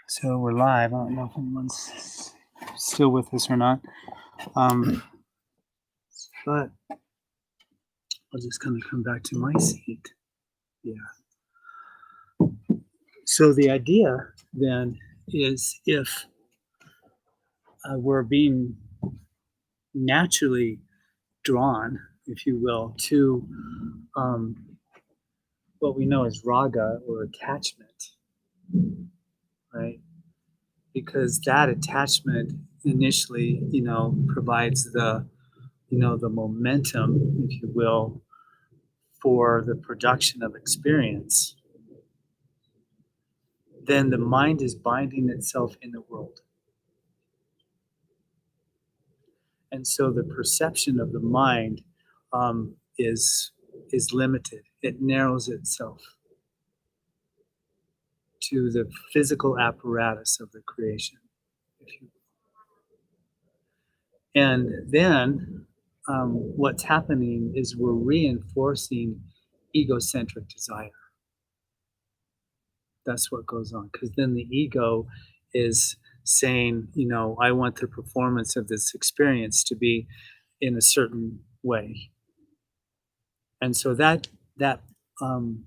So we're live. I don't know if anyone's still with us or not. But I'll just kind of come back to my seat. Yeah. So the idea then is if we're being naturally drawn, if you will, to what we know as raga or attachment, right? Because that attachment initially, provides the momentum, if you will, for the production of experience. Then the mind is binding itself in the world. And so the perception of the mind is limited. It narrows itself to the physical apparatus of the creation. And then what's happening is we're reinforcing egocentric desire. That's what goes on. Because then the ego is saying, I want the performance of this experience to be in a certain way. And so that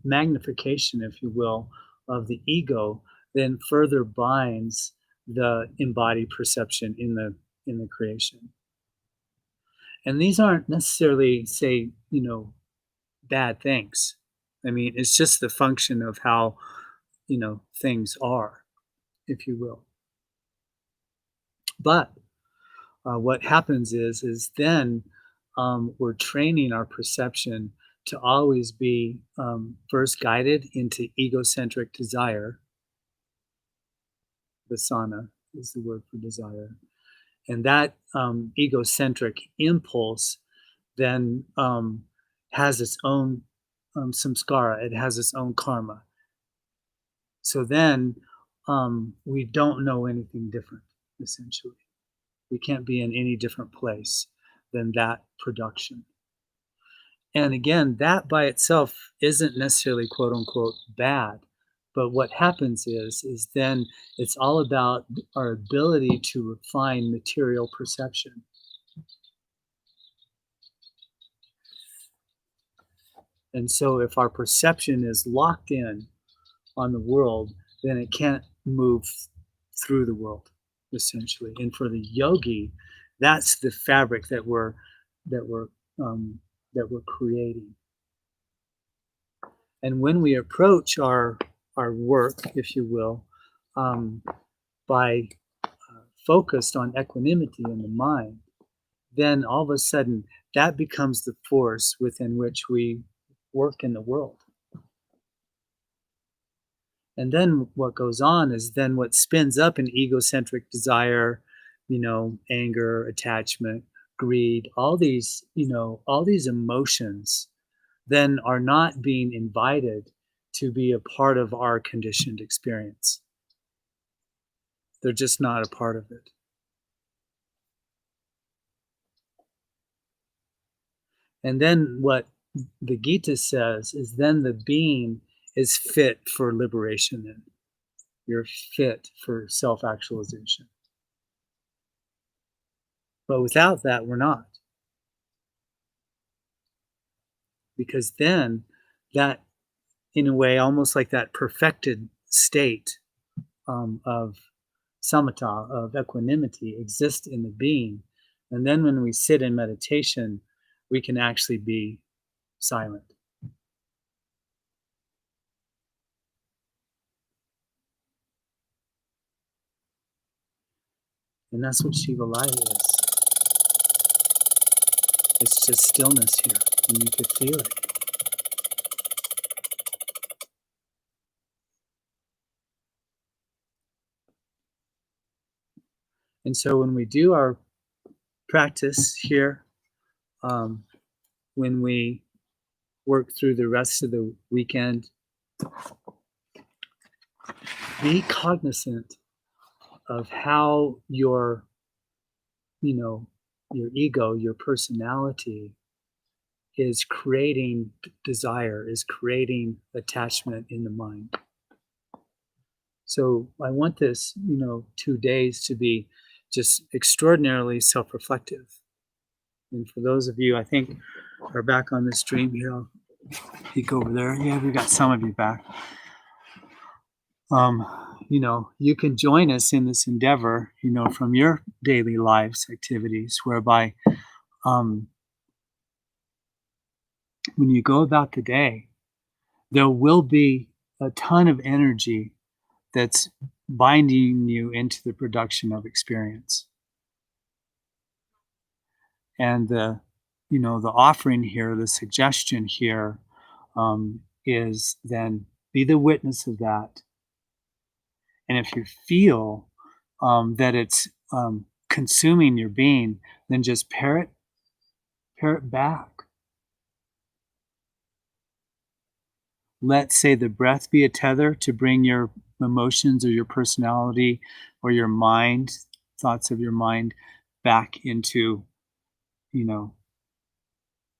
magnification, if you will, of the ego then further binds the embodied perception in the creation. And these aren't necessarily, say, bad things. I mean, it's just the function of how, things are, if you will. But what happens is then we're training our perception to always be first guided into egocentric desire. Vasana is the word for desire. And that egocentric impulse then has its own samskara. It has its own karma. So then we don't know anything different, essentially. We can't be in any different place than that production. And again, that by itself isn't necessarily quote unquote bad. But what happens is then it's all about our ability to refine material perception. And so if our perception is locked in on the world, then it can't move through the world, essentially. And for the yogi, that's the fabric that we're creating. And when we approach our work, if you will, by focused on equanimity in the mind, then all of a sudden that becomes the force within which we work in the world. And then what goes on is then what spins up an egocentric desire, anger, attachment, greed, all these emotions then are not being invited to be a part of our conditioned experience. They're just not a part of it. And then what the Gita says is then the being is fit for liberation then. You're fit for self-actualization. But without that, we're not. Because then that, in a way, almost like that perfected state of samatha, of equanimity, exists in the being. And then when we sit in meditation, we can actually be silent. And that's what Shiva Laya is. It's just stillness here, and you could feel it. And so when we do our practice here, when we work through the rest of the weekend, be cognizant of how your ego, your personality is creating desire, is creating attachment in the mind. So I want this, 2 days to be just extraordinarily self-reflective. And for those of you, I think, are back on the stream here, I'll peek over there. Yeah, we got some of you back. Um, you can join us in this endeavor, from your daily lives activities, whereby um, when you go about the day, there will be a ton of energy that's binding you into the production of experience. And the offering here, the suggestion here, is then be the witness of that. And if you feel that it's consuming your being, then just pair it back. Let, say, the breath be a tether to bring your emotions or your personality or your mind, thoughts of your mind, back into, the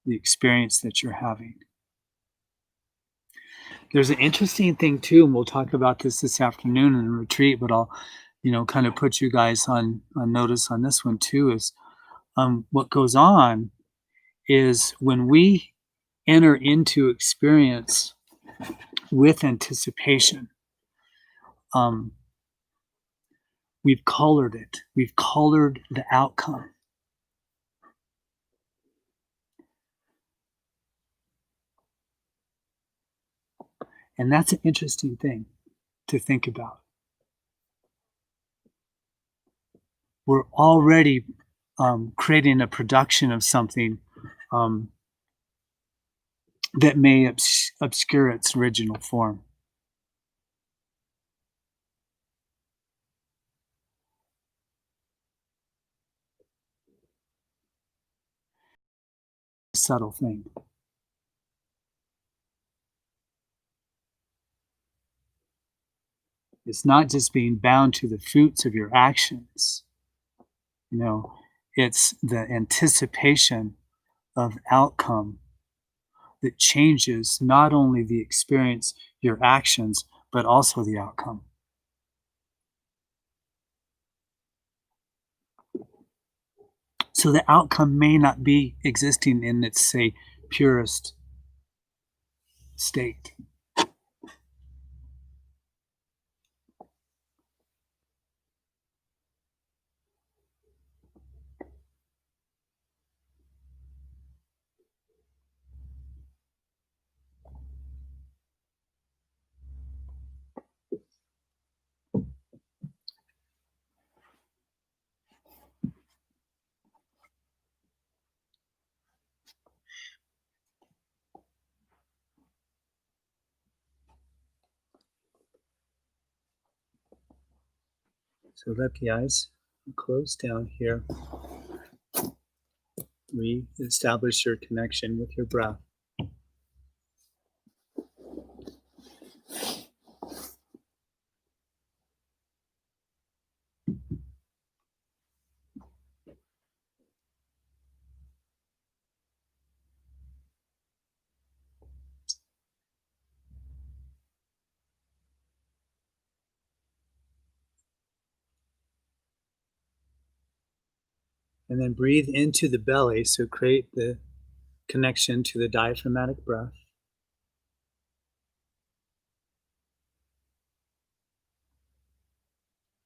experience that you're having. There's an interesting thing too, and we'll talk about this afternoon in the retreat, but I'll, kind of put you guys on notice on this one too, is what goes on is when we enter into experience with anticipation, um, we've colored it. We've colored the outcome. And that's an interesting thing to think about. We're already creating a production of something that may obscure its original form. A subtle thing. It's not just being bound to the fruits of your actions. It's the anticipation of outcome that changes not only the experience, your actions, but also the outcome. So the outcome may not be existing in its, say, purest state. So let the eyes close down here. Re-establish your connection with your breath. And then breathe into the belly, so create the connection to the diaphragmatic breath.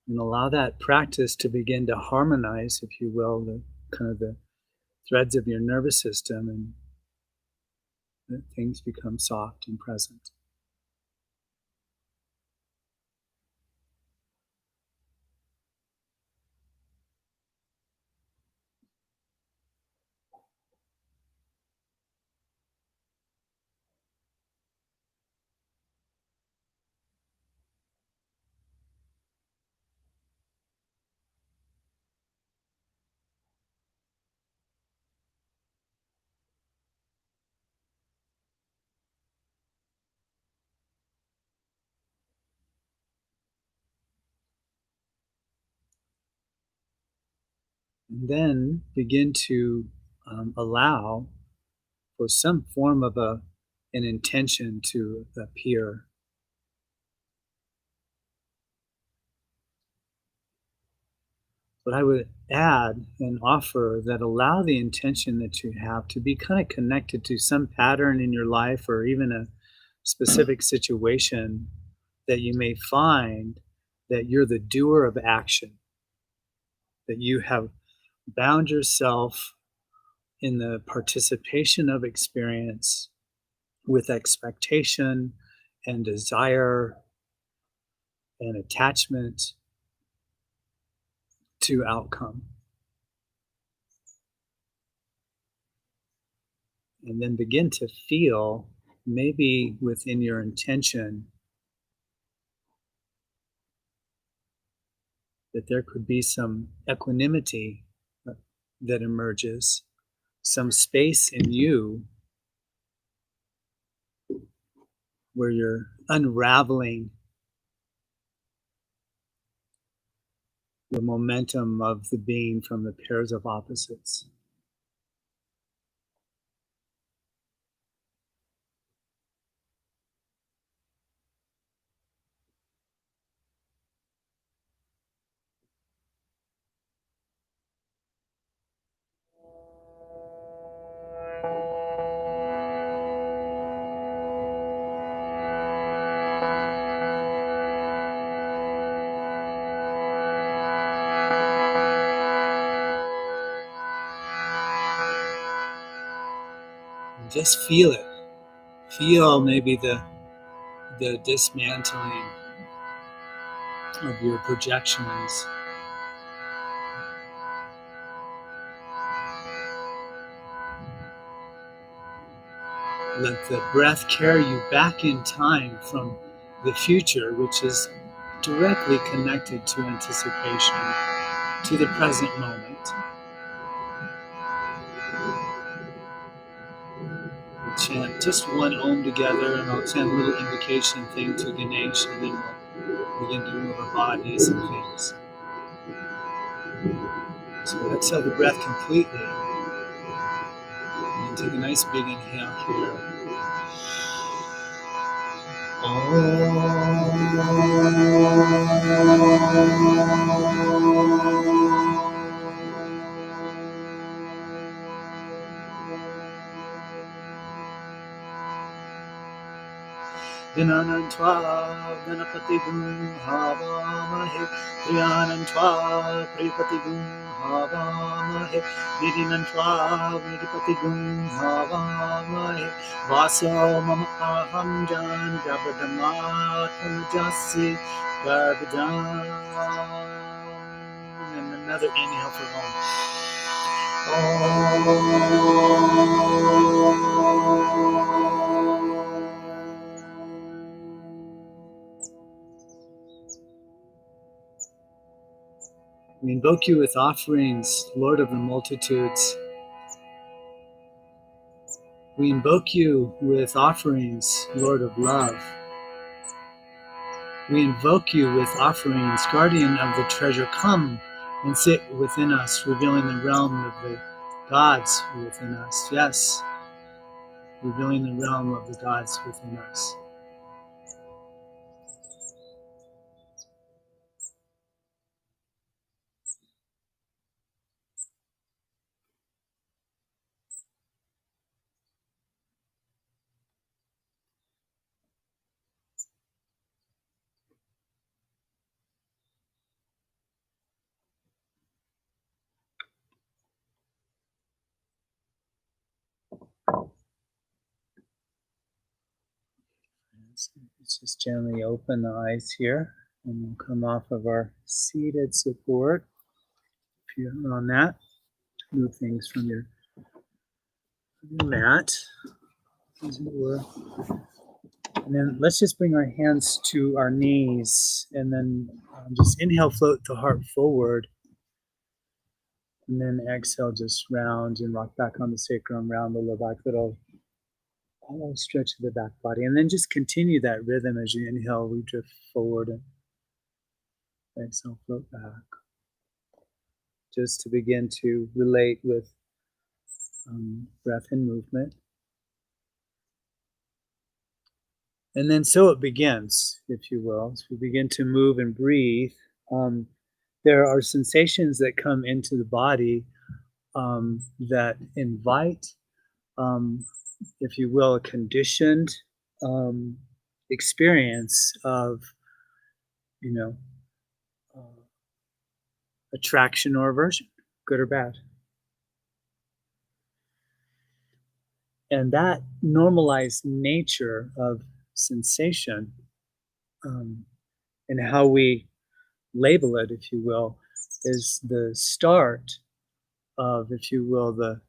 And allow that practice to begin to harmonize, if you will, the threads of your nervous system, and that things become soft and present. And then begin to allow for some form of an intention to appear. But I would add and offer that allow the intention that you have to be kind of connected to some pattern in your life or even a specific situation that you may find that you're the doer of action, that you have bound yourself in the participation of experience with expectation and desire and attachment to outcome. And then begin to feel, maybe within your intention, that there could be some equanimity that emerges, some space in you where you're unraveling the momentum of the being from the pairs of opposites. And just feel it. Feel maybe the dismantling of your projections. Let the breath carry you back in time from the future, which is directly connected to anticipation, to the present moment. We'll chant just one Om together, and I'll chant a little invocation thing to Ganesh, and then we'll begin to move our bodies and things. So exhale the breath completely, and then take a nice big inhale here. Dinanantva Ganapati Gum Havamahe Triyanantva Pripati Gum Havamahe Nidinantva Nidipati Gum Havamahe Vaso Mama Aham Jan Gabadamat Jasi Garbadam. And another inhale for We invoke you with offerings, Lord of the multitudes. We invoke you with offerings, Lord of love. We invoke you with offerings, guardian of the treasure. Come and sit within us, revealing the realm of the gods within us. Yes, revealing the realm of the gods within us. Let's just gently open the eyes here, and we'll come off of our seated support. If you're on that, move things from your mat, as it were. And then let's just bring our hands to our knees, and then just inhale, float the heart forward. And then exhale, just round and rock back on the sacrum, round the low back, little stretch of the back body. And then just continue that rhythm as you inhale, we drift forward, and exhale, float back. Just to begin to relate with breath and movement. And then so it begins, if you will. As we begin to move and breathe, um, there are sensations that come into the body that invite, um, if you will, a conditioned um, experience of, you know, uh, attraction or aversion, good or bad. And that normalized nature of sensation, um, and how we label it, if you will, is the start of, if you will, the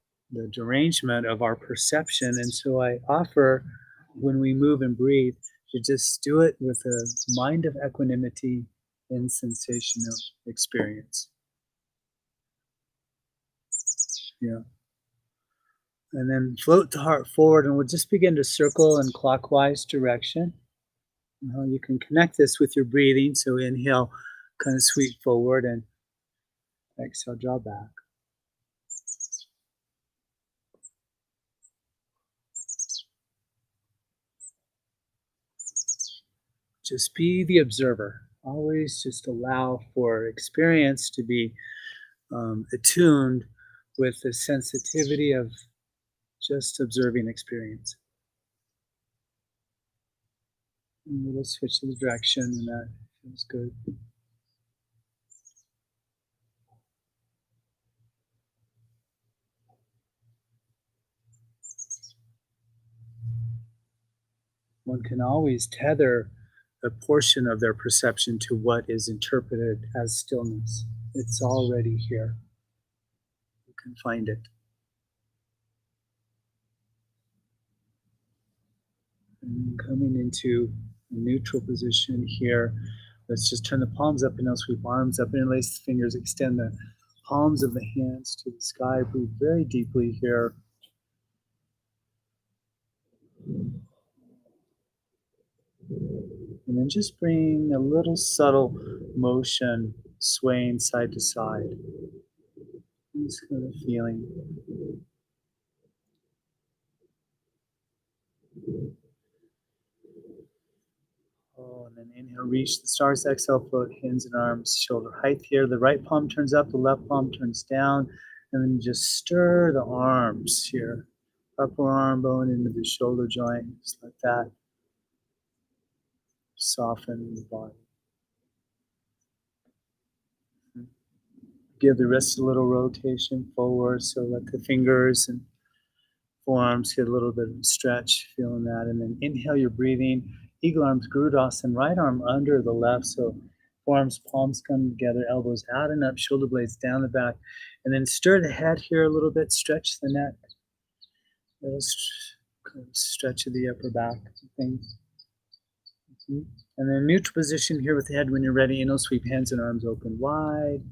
derangement of our perception. And so I offer, when we move and breathe, to just do it with a mind of equanimity in sensational experience. Yeah. And then float the heart forward, and we'll just begin to circle in clockwise direction. You can connect this with your breathing. So inhale, kind of sweep forward, and exhale, draw back. Just be the observer. Always just allow for experience to be attuned with the sensitivity of just observing experience. And we'll switch the direction, and that feels good. One can always tether a portion of their perception to what is interpreted as stillness. It's already here. You can find it. And coming into a neutral position here, let's just turn the palms up and now sweep arms up and interlace the fingers, extend the palms of the hands to the sky. Breathe very deeply here. And then just bring a little subtle motion, swaying side to side. Just kind of feeling. Oh, and then inhale, reach the stars, exhale, float hands and arms, shoulder height here. The right palm turns up, the left palm turns down, and then just stir the arms here. Upper arm bone into the shoulder joint, just like that. Soften the body. Give the wrist a little rotation forward, so let the fingers and forearms get a little bit of stretch, feeling that. And then inhale, you're breathing. Eagle arms, Garudasana, right arm under the left. So forearms, palms come together, elbows out and up, shoulder blades down the back. And then stir the head here a little bit, stretch the neck. Kind of stretch of the upper back things. And then neutral position here with the head when you're ready. Inhale, sweep hands and arms open wide.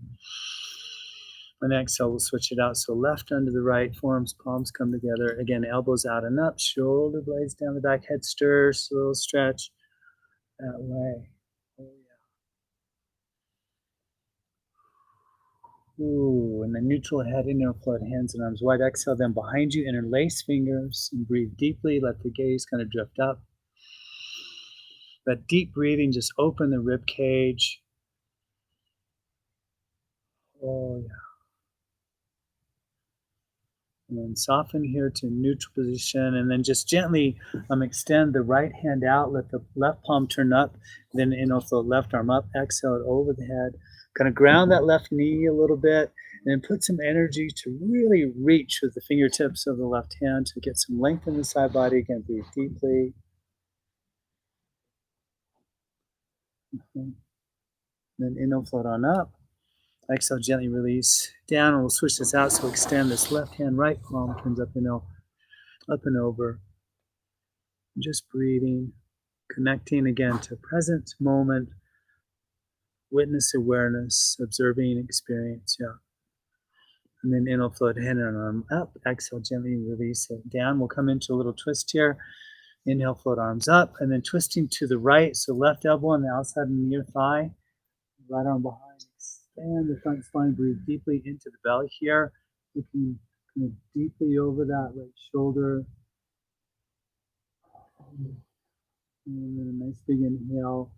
And exhale, we'll switch it out. So left under the right, forearms, palms come together. Again, elbows out and up, shoulder blades down the back, head stirs, a little stretch that way. Oh, yeah. Ooh, and then neutral head, inhale, float hands and arms wide. Exhale, then behind you, interlace fingers and breathe deeply. Let the gaze kind of drift up. That deep breathing, just open the rib cage. Oh, yeah. And then soften here to neutral position, and then just gently extend the right hand out. Let the left palm turn up. Then inhale, float left arm up. Exhale it over the head. Kind of ground that left knee a little bit, and then put some energy to really reach with the fingertips of the left hand to get some length in the side body. Again, breathe deeply. Then inhale, float on up. Exhale, gently release down, and we'll switch this out. So extend this left hand, right palm turns up, inhale, up and over. Just breathing, connecting again to present moment, witness awareness, observing experience. Yeah. And then inhale, float hand and arm up. Exhale, gently release it down. We'll come into a little twist here. Inhale, float arms up, and then twisting to the right. So left elbow on the outside of the near thigh, right arm behind. Expand the front spine. Breathe deeply into the belly here. Looking kind of deeply over that right shoulder. And then a nice big inhale.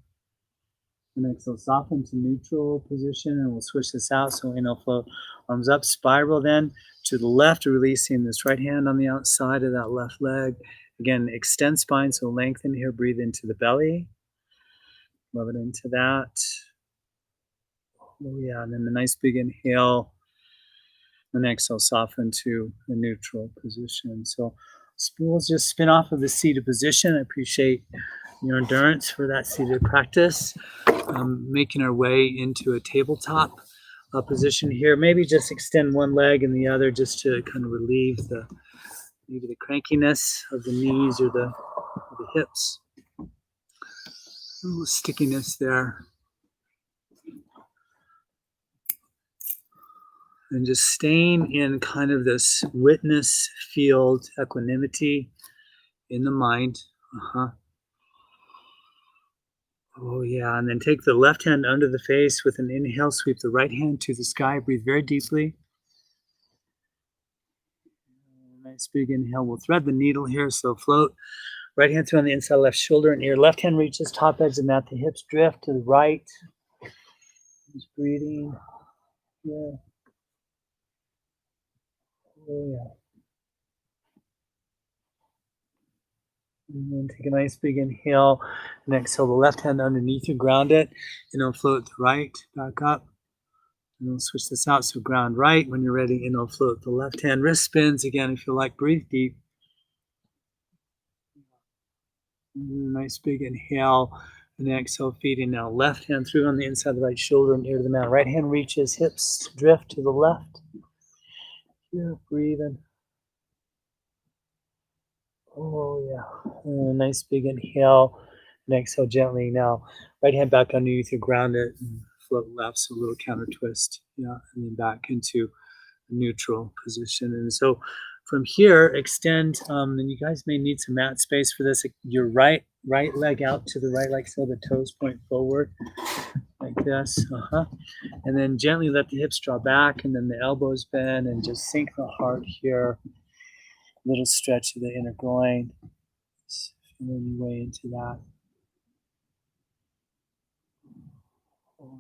And exhale, soften to neutral position, and we'll switch this out. So inhale, float, arms up, spiral then to the left, releasing this right hand on the outside of that left leg. Again, extend spine, so lengthen here, breathe into the belly. Love it into that. Oh yeah, and then a nice big inhale. And exhale, soften to a neutral position. So we'll just spin off of the seated position. I appreciate your endurance for that seated practice. Making our way into a tabletop position here. Maybe just extend one leg and the other just to kind of relieve maybe the crankiness of the knees or the hips. A little stickiness there. And just staying in kind of this witness field equanimity in the mind. Oh, yeah. And then take the left hand under the face with an inhale, sweep the right hand to the sky. Breathe very deeply. Nice big inhale. We'll thread the needle here. So float. Right hand through on the inside left shoulder and ear. Left hand reaches top edge of the mat. The hips drift to the right. Just breathing. Yeah. Oh, yeah. And then take a nice big inhale and exhale the left hand underneath you, ground it, and then float the right back up. And we'll switch this out. So ground right. When you're ready, inhale, float the left hand. Wrist spins again if you like. Breathe deep. Nice big inhale and exhale, feeding now. Left hand through on the inside of the right shoulder and ear to the mat. Right hand reaches, hips drift to the left. Here, breathing. Oh, yeah. And a nice big inhale and exhale gently now. Right hand back underneath you, ground it and float left, so a little counter twist. Yeah, and then back into a neutral position. And so from here, extend, and you guys may need some mat space for this. Your right leg out to the right, like so, the toes point forward, like this. And then gently let the hips draw back, and then the elbows bend, and just sink the heart here. Little stretch of the inner groin. Feeling your way into that. Oh,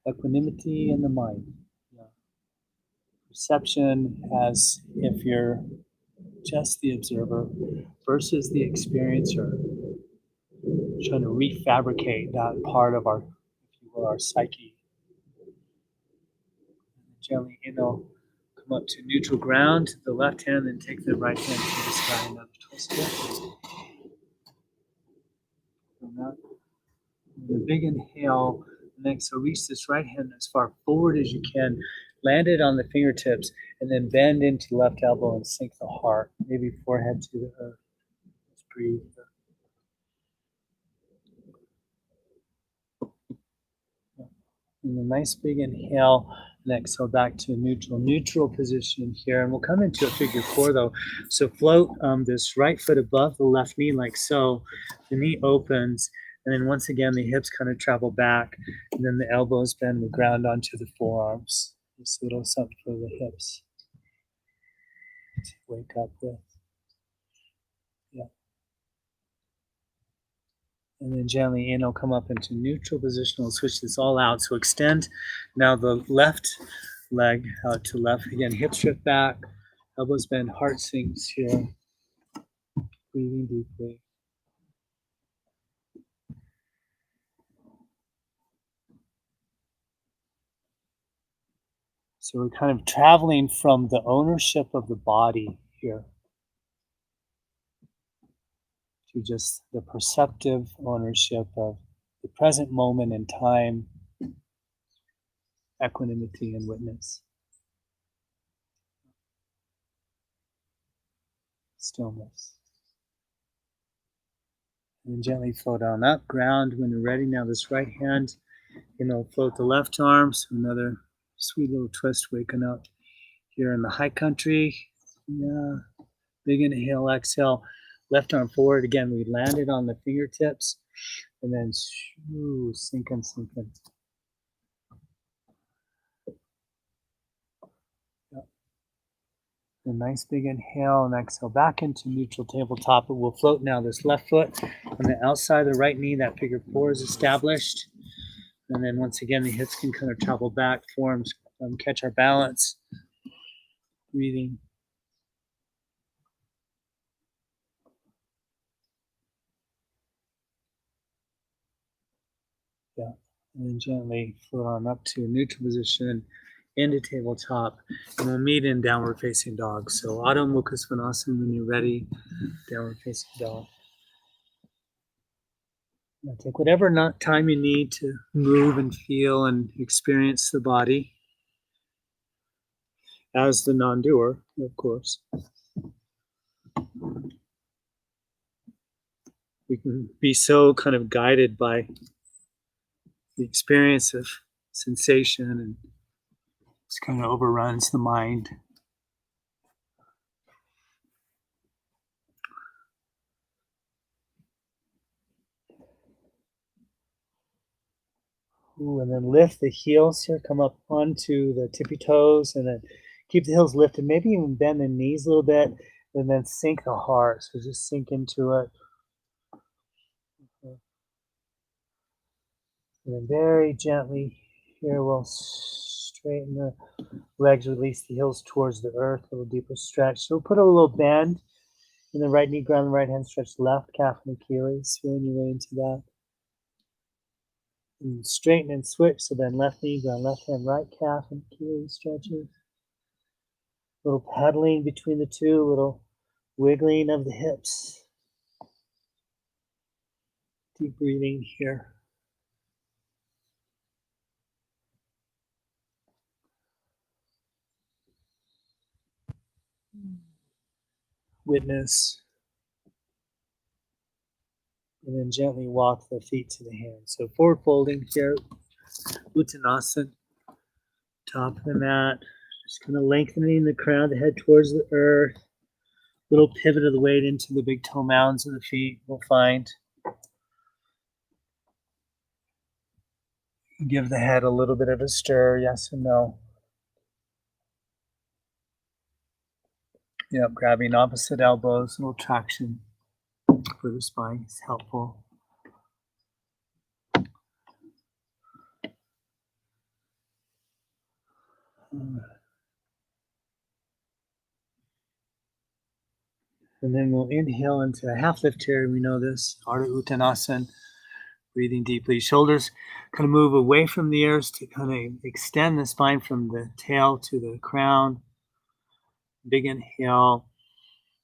yeah. Equanimity in the mind. Yeah. Perception as if you're just the observer versus the experiencer, trying to refabricate that part of our, if you will, our psyche. Gently inhale, come up to neutral ground, the left hand, then take the right hand to the sky, another twist it. The big inhale, and exhale, reach this right hand as far forward as you can, land it on the fingertips, and then bend into the left elbow and sink the heart, maybe forehead to the earth. Just breathe. And a nice big inhale, and exhale back to a neutral position here. And we'll come into a figure four though. So float this right foot above the left knee like so. The knee opens, and then once again the hips kind of travel back, and then the elbows bend, we ground onto the forearms. Just a little something for the hips to wake up with. Yeah. And then gently inhale, come up into neutral position. We'll switch this all out. So extend now the left leg out to left. Again, hips drift back, elbows bend, heart sinks here. Breathing deeply. So we're kind of traveling from the ownership of the body here to just the perceptive ownership of the present moment in time, equanimity and witness. Stillness. And gently float on up, ground when you're ready. Now this right hand, float the left arm, so another sweet little twist, waking up here in the high country. Yeah, big inhale, exhale, left arm forward. Again, we landed on the fingertips, and then sinking. A nice big inhale and exhale back into neutral tabletop. It will float now this left foot on the outside of the right knee. That figure four is established. And then once again, the hips can kind of travel back, forms, catch our balance. Breathing. Yeah. And then gently float on up to neutral position into tabletop. And we'll meet in downward facing dog. So Adho Mukha Svanasana when you're ready. Downward facing dog. Now take whatever time you need to move and feel and experience the body as the non-doer, of course. We can be so kind of guided by the experience of sensation, and this kind of overruns the mind. Ooh, and then lift the heels here, come up onto the tippy toes, and then keep the heels lifted. Maybe even bend the knees a little bit, and then sink the heart. So just sink into it. And then very gently here we'll straighten the legs, release the heels towards the earth, a little deeper stretch. So we'll put a little bend in the right knee, ground the right hand, stretch left calf and Achilles, feeling your way into that. And straighten and switch, so then left knee, ground left hand, right calf and Achilles stretches. A little pedaling between the two, a little wiggling of the hips. Deep breathing here. Witness. And then gently walk the feet to the hands. So forward folding here, Uttanasana, top of the mat. Just kind of lengthening the crown of the head towards the earth. Little pivot of the weight into the big toe mounds of the feet, we'll find. Give the head a little bit of a stir, yes and no. Yep, grabbing opposite elbows, a little traction for the spine is helpful. And then we'll inhale into a half lift here. We know this, Ardha Uttanasana. Breathing deeply. Shoulders kind of move away from the ears to kind of extend the spine from the tail to the crown. Big inhale.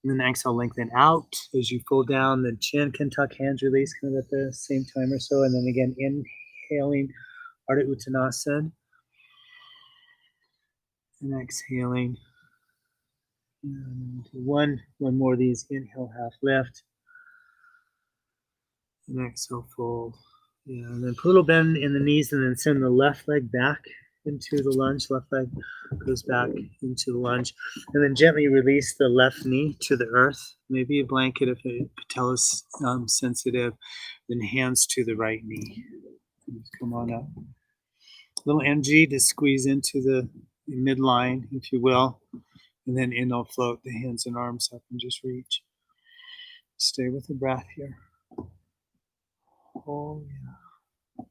And then exhale, lengthen out as you fold down. The chin can tuck, hands release kind of at the same time or so. And then again, inhaling Ardha Uttanasana. And exhaling. And one more of these. Inhale, half lift. And exhale, fold. Yeah, and then put a little bend in the knees and then send the left leg back into the lunge. Left leg goes back into the lunge. And then gently release the left knee to the earth. Maybe a blanket if the patella is sensitive. Then hands to the right knee. Come on up. Little energy to squeeze into the midline, if you will. And then inhale, float the hands and arms up and just reach. Stay with the breath here. Oh, yeah.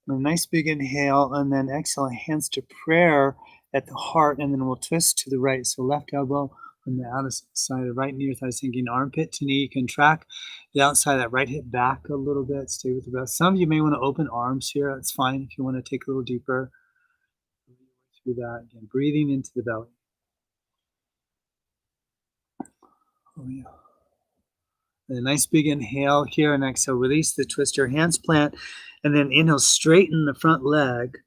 A nice big inhale, and then exhale, hands to prayer at the heart, and then we'll twist to the right. So left elbow on the outside of right knee or thigh, sinking armpit to knee. You can track the outside of that right hip back a little bit. Stay with the breath. Some of you may want to open arms here. That's fine if you want to take a little deeper through that. Again, breathing into the belly. Oh, yeah. A nice big inhale here and exhale. Release the twist. Your hands plant, and then inhale, straighten the front leg,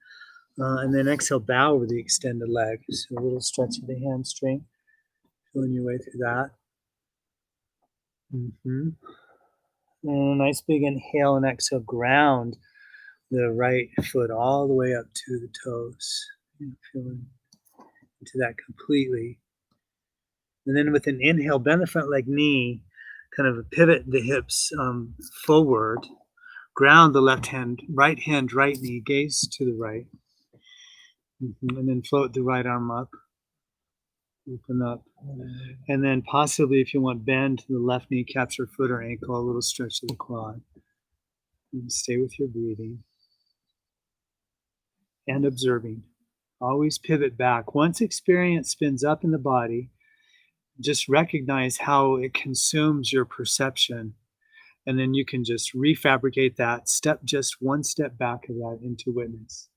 and then exhale, bow over the extended leg. So a little stretch of the hamstring. Feeling your way through that. And a nice big inhale and exhale. Ground the right foot all the way up to the toes. Feeling into that completely. And then with an inhale, bend the front leg knee. Kind of pivot the hips forward, ground the left hand, right knee, gaze to the right. And then float the right arm up. Open up. And then possibly if you want bend to the left knee, capture foot or ankle, a little stretch to the quad. And stay with your breathing and observing. Always pivot back. Once experience spins up in the body, just recognize how it consumes your perception. And then you can just refabricate that, step just one step back of that into witness.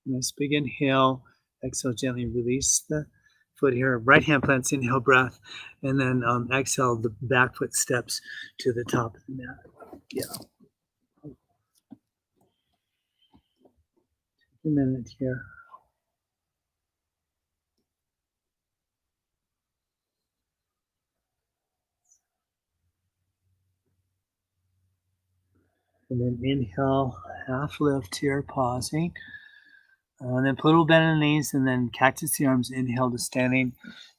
Nice big inhale. Exhale, gently release the foot here. Right hand plants, inhale breath. And then exhale, the back foot steps to the top of the mat. Yeah. Take a minute here. And then inhale, half lift here, pausing. And then put a little bend in the knees and then cactus the arms, inhale to standing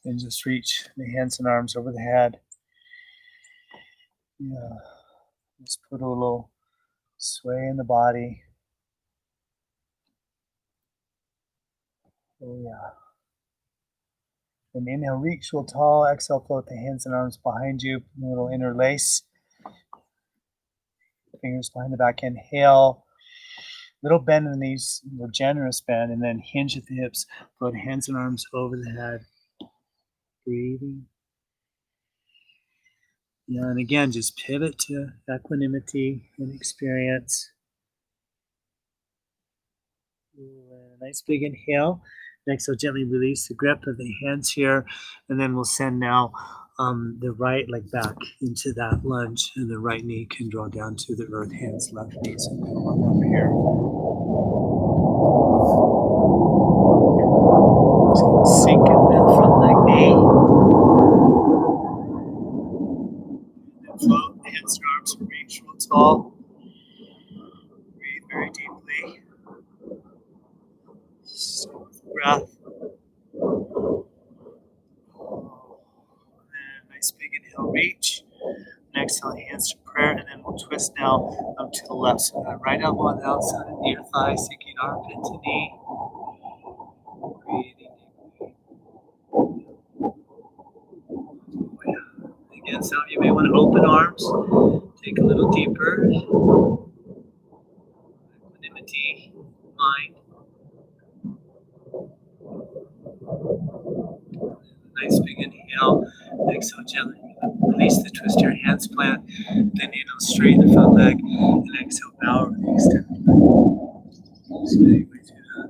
and just reach the hands and arms over the head. Yeah. Just put a little sway in the body. Oh yeah. And inhale, reach real tall. Exhale, float the hands and arms behind you. A little interlace. Fingers behind the back. Inhale. Little bend in the knees, a generous bend, and then hinge at the hips. Float hands and arms over the head. Breathing. Yeah, and again, just pivot to equanimity and experience. Nice big inhale. Next, I'll gently release the grip of the hands here, and then we'll send now the right leg back into that lunge, and the right knee can draw down to the earth, hands, left knees, and come up here. Just gonna sink in that front leg knee. And float, hands and arms reach real tall. Breathe very deeply. Stay with the breath. And nice big inhale, reach. And exhale, hands to prayer, and then we'll twist now up to the left. So that right elbow on the outside of your thigh, sinking armpit to knee. Breathing deeply. Again, some of you may want to open arms. Take a little deeper. Equanimity, mind. Nice big inhale. Exhale, gently release the twist your hands plant. Then straighten the front leg. And exhale, bow over the extended leg. Stay way through that.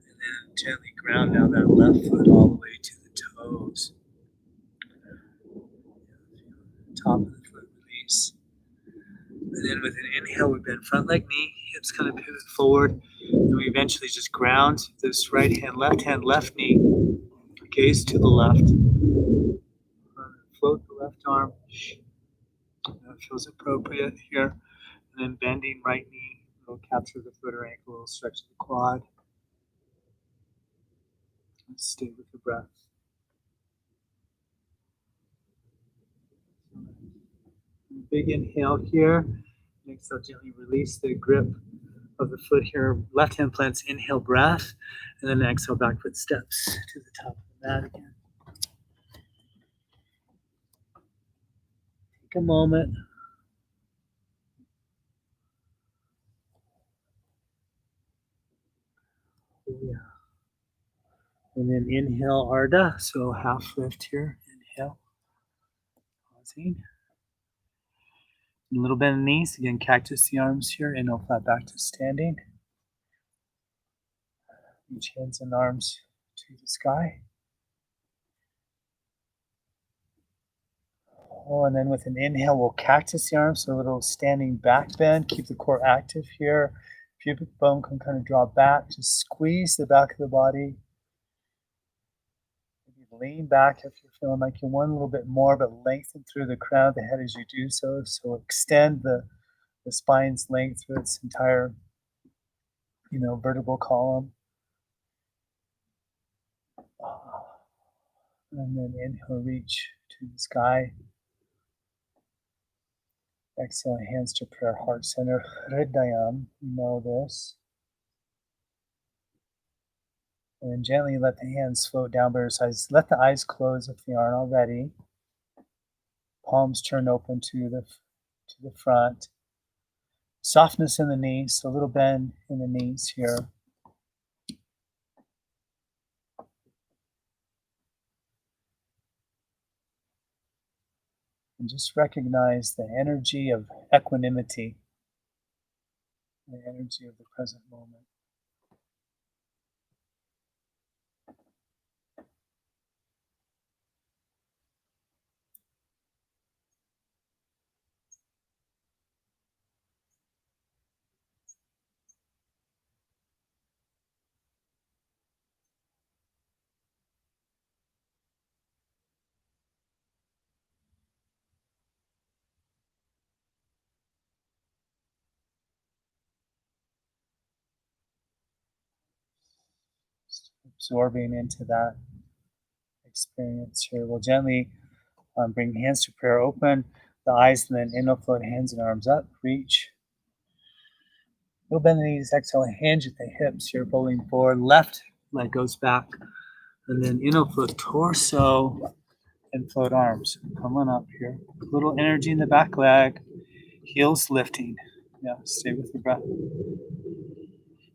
And then gently ground down that left foot all the way to the toes. Top of the foot release. And then with an inhale, we bend front leg, knee, hips kind of pivot forward. And we eventually just ground this right hand, left knee, gaze to the left. Float the left arm. That feels appropriate here. And then bending right knee, we'll capture the foot or ankle, we'll stretch the quad. Stay with the breath. Big inhale here. Exhale, gently release the grip of the foot here. Left hand plants, inhale, breath. And then exhale, back foot steps to the top of the mat again. Take a moment. Yeah. And then inhale, Ardha. So half lift here. Inhale. Pausing. A little bend in the knees. Again, cactus the arms here. Inhale, flat back to standing. Reach hands and arms to the sky. Oh, and then with an inhale, we'll cactus the arms. So a little standing back bend. Keep the core active here. Pubic bone can kind of draw back. Just squeeze the back of the body. Lean back if you're feeling like you want a little bit more, but lengthen through the crown of the head as you do so. So extend the spine's length through its entire, vertebral column. And then inhale, reach to the sky. Exhale, hands to prayer, heart center, Hridayam. You know this. And then gently let the hands float down by your sides. Let the eyes close if they aren't already. Palms turn open to the front. Softness in the knees, a little bend in the knees here. And just recognize the energy of equanimity, the energy of the present moment. Just absorbing into that experience here. We'll gently bring hands to prayer, open the eyes, and then inhale, float hands and arms up, reach. Little bend the knees, exhale, hinge at the hips here, bowling forward. Left leg goes back, and then inhale, float torso and float arms. Come on up here. A little energy in the back leg, heels lifting. Yeah, stay with the breath.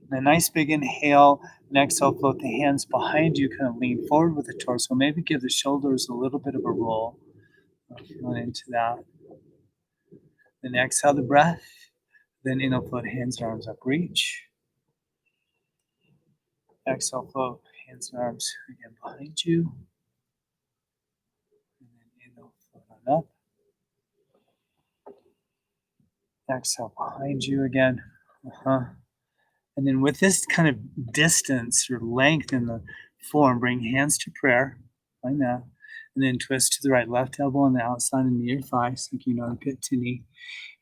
And a nice big inhale, and exhale, float the hands behind you, kind of lean forward with the torso. Maybe give the shoulders a little bit of a roll. Feeling into that. Then exhale the breath. Then inhale, float hands and arms up, reach. Exhale, float hands and arms again behind you. And then inhale, float on up. Exhale behind you again. And then with this kind of distance or length in the form, bring hands to prayer, like that. And then twist to the right, left elbow on the outside and near thigh, sinking armpit to knee.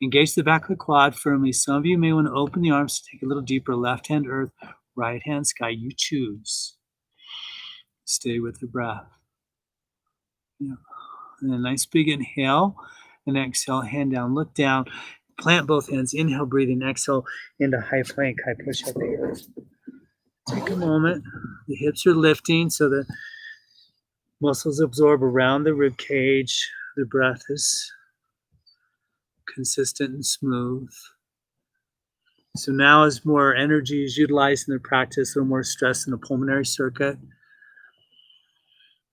Engage the back of the quad firmly. Some of you may want to open the arms to take a little deeper. Left hand earth, right hand sky. You choose. Stay with the breath. Yeah. And a nice big inhale. And exhale, hand down, look down. Plant both hands. Inhale, breathing. Exhale into high plank, high push up here. Take a moment. The hips are lifting so the muscles absorb around the rib cage. The breath is consistent and smooth. So now as more energy is utilized in the practice, a little more stress in the pulmonary circuit,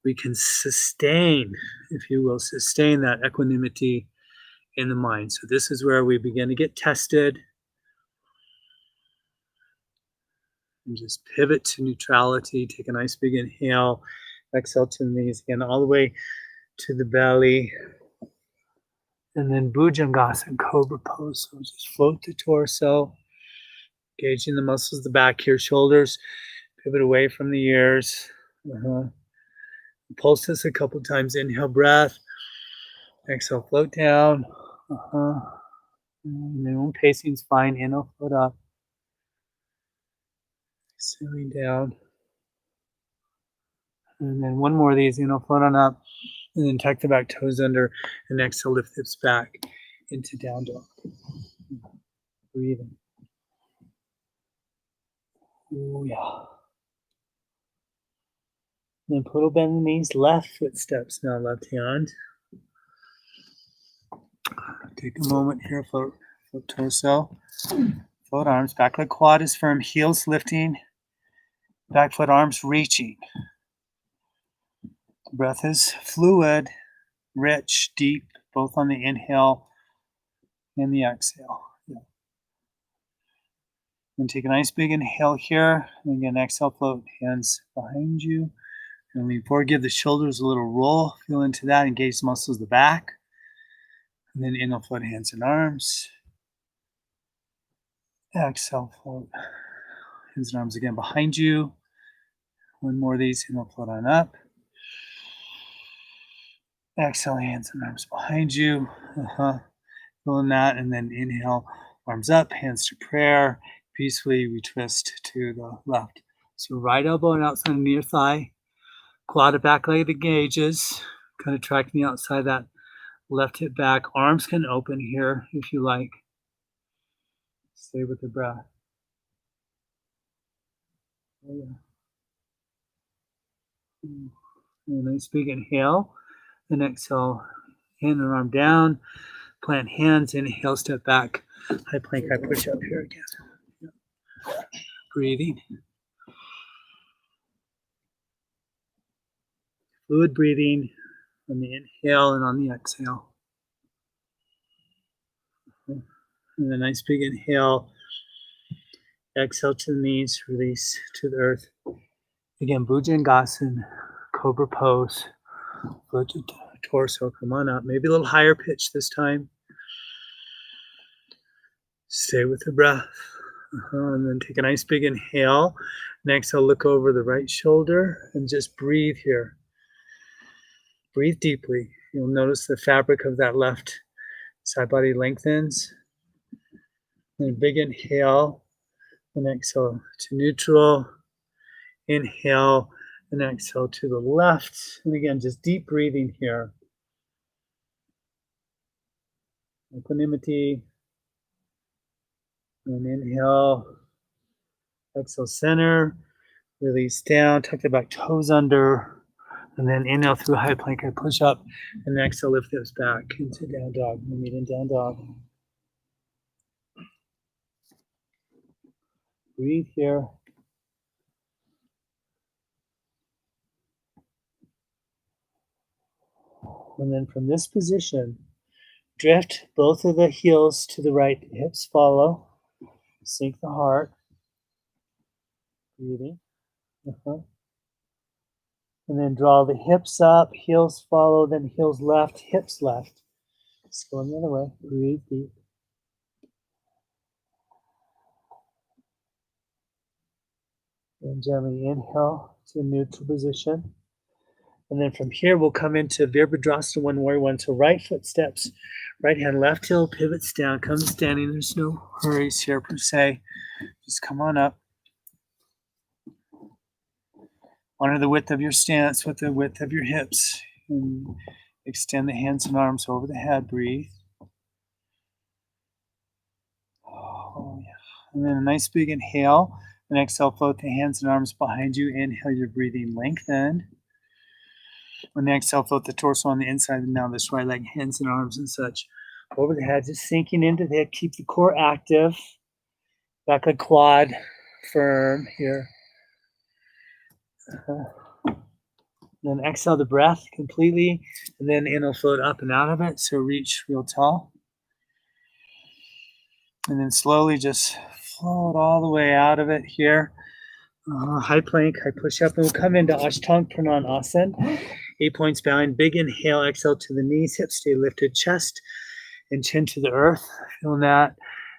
we can sustain, if you will, sustain that equanimity in the mind. So this is where we begin to get tested and just pivot to neutrality. Take a nice big inhale, exhale to the knees again, all the way to the belly. And then Bhujangasana, Cobra Pose. So just float the torso, engaging the muscles of the back here, shoulders, pivot away from the ears. Pulse this a couple times. Inhale, breath. Exhale, float down. And then pacing's fine. Inhale, float up. Exhaling down. And then one more of these. Inhale, float on up. And then tuck the back toes under. And exhale, lift hips back into down dog. Breathing. Oh, yeah. Then put a bend in the knees. Left foot steps now, left hand. Take a moment here, float torso, float arms, back leg quad is firm, heels lifting, back foot arms reaching. Breath is fluid, rich, deep, both on the inhale and the exhale. Yeah. And take a nice big inhale here, and again, exhale, float hands behind you. And lean forward, give the shoulders a little roll, feel into that, engage the muscles of the back. And then inhale, float hands and arms. Exhale, float hands and arms again behind you. One more of these, inhale, float on up. Exhale, hands and arms behind you. Feeling that, and then inhale, arms up, hands to prayer. Peacefully, we twist to the left. So right elbow and outside of near thigh. Quad back leg engages, kind of tracking the outside of that Left hip back. Arms can open here if you like. Stay with the breath. Oh, yeah. And nice big inhale. And exhale, hand and arm down. Plant hands. Inhale, step back. High plank, high push up here again. Breathing. Fluid breathing on the inhale and on the exhale. And a nice big inhale. Exhale to the knees, release to the earth. Again, Bhujangasana, Cobra pose. Float your torso, come on up. Maybe a little higher pitch this time. Stay with the breath. And then take a nice big inhale. Next, I'll look over the right shoulder and just breathe here. Breathe deeply. You'll notice the fabric of that left side body lengthens. And big inhale. And exhale to neutral. Inhale and exhale to the left. And again, just deep breathing here. Equanimity. And inhale. Exhale, center. Release down. Tuck the back toes under. And then inhale through high plank or push up. And exhale, lift those back into down dog. We meet in down dog. Breathe here. And then from this position, drift both of the heels to the right, the hips follow. Sink the heart. Breathing. And then draw the hips up, heels follow, then heels left, hips left. Just going the other way. Breathe deep. And gently inhale to neutral position. And then from here, we'll come into Virabhadrasana, one warrior one. So right foot steps, right hand, left heel pivots down, comes standing. There's no hurries here per se. Just come on up. Honor the width of your stance with the width of your hips. And extend the hands and arms over the head. Breathe. Oh, yeah. And then a nice big inhale. And exhale, float the hands and arms behind you. Inhale, your breathing lengthen. And exhale, float the torso on the inside. And now this right leg, hands and arms and such. Over the head, just sinking into the head. Keep the core active. Back leg quad firm here. Then exhale the breath completely. And then inhale, float up and out of it. So reach real tall. And then slowly just float all the way out of it here. High plank, high push up. And we'll come into Ashtanga Prananasana. 8 points bowing. Big inhale, exhale to the knees, hips stay lifted, chest and chin to the earth. Feeling that.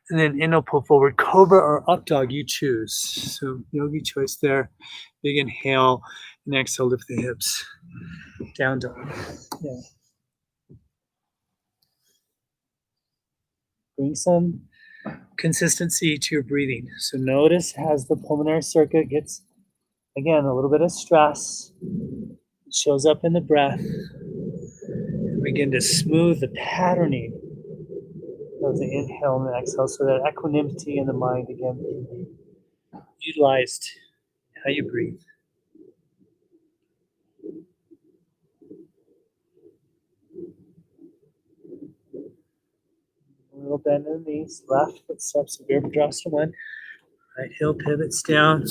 And then inhale, pull forward, cobra or up dog, you choose. So yogi choice there. Big inhale, and exhale, lift the hips. Down dog. Yeah. Bring some consistency to your breathing. So notice as the pulmonary circuit gets, again, a little bit of stress. It shows up in the breath. And begin to smooth the patterning of the inhale and the exhale so that equanimity in the mind again can be utilized how you breathe. A little bend in the knees, left foot steps, Virabhadrasana one. Right heel pivots down.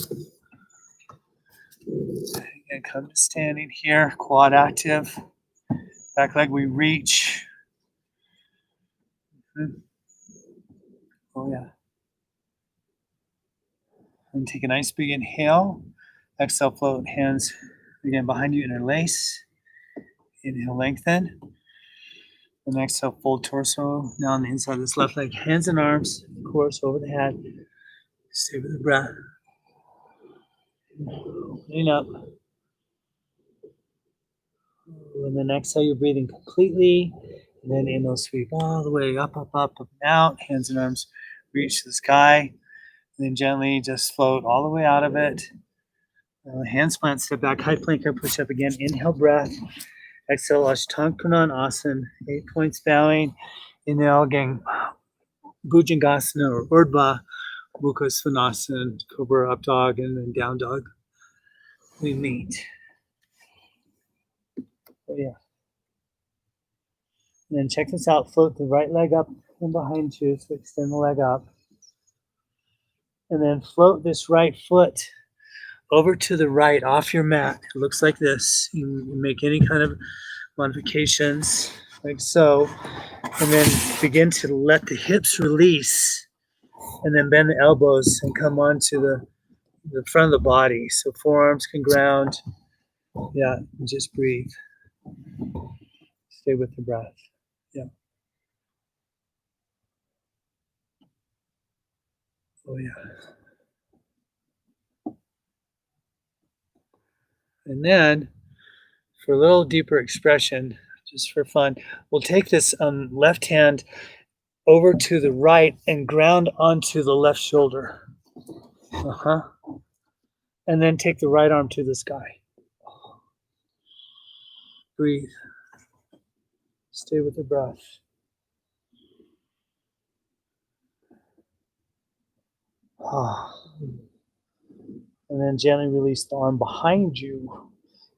Again, come to standing here, quad active. Back leg we reach. Oh yeah. And take a nice big inhale. Exhale, float hands again behind you, interlace. Inhale, lengthen. And exhale, fold torso down the inside of this left leg. Hands and arms, of course, over the head. Stay with the breath. Opening up. And then exhale, you're breathing completely. And then inhale, sweep all the way up, up, up, up, and out. Hands and arms reach the sky. And then gently just float all the way out of it. Hands plant, step back, high plank or push up again. Inhale, breath. Exhale, Ashtanga 8 points bowing. Inhale, again, Bhujangasana or Urdhva Mukha Svanasana, Cobra Up Dog, and then Down Dog. We meet. Oh, yeah. And then check this out. Float the right leg up and behind you. So extend the leg up. And then float this right foot over to the right off your mat. It looks like this. You make any kind of modifications like so. And then begin to let the hips release. And then bend the elbows and come onto the front of the body. So forearms can ground. Yeah, and just breathe. Stay with the breath. Yeah. Oh, yeah. And then for a little deeper expression, just for fun, we'll take this left hand over to the right and ground onto the left shoulder. And then take the right arm to the sky. Breathe. Stay with the breath. And then gently release the arm behind you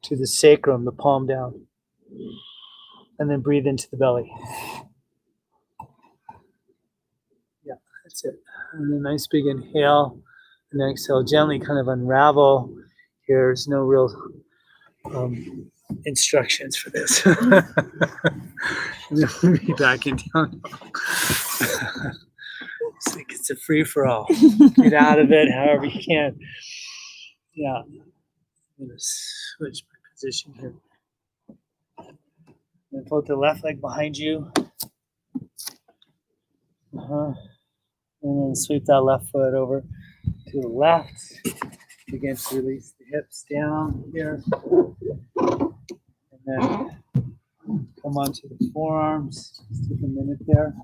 to the sacrum, the palm down. And then breathe into the belly. Yeah, that's it. And then nice big inhale. And exhale. Gently kind of unravel. There's no real instructions for this. And then we'll be back in down. It's like it's a free for all. Get out of it however you can. Yeah. I'm going to switch my position here. And put the left leg behind you. And then sweep that left foot over to the left. Begin to release the hips down here. And then come onto the forearms. Just take a minute there.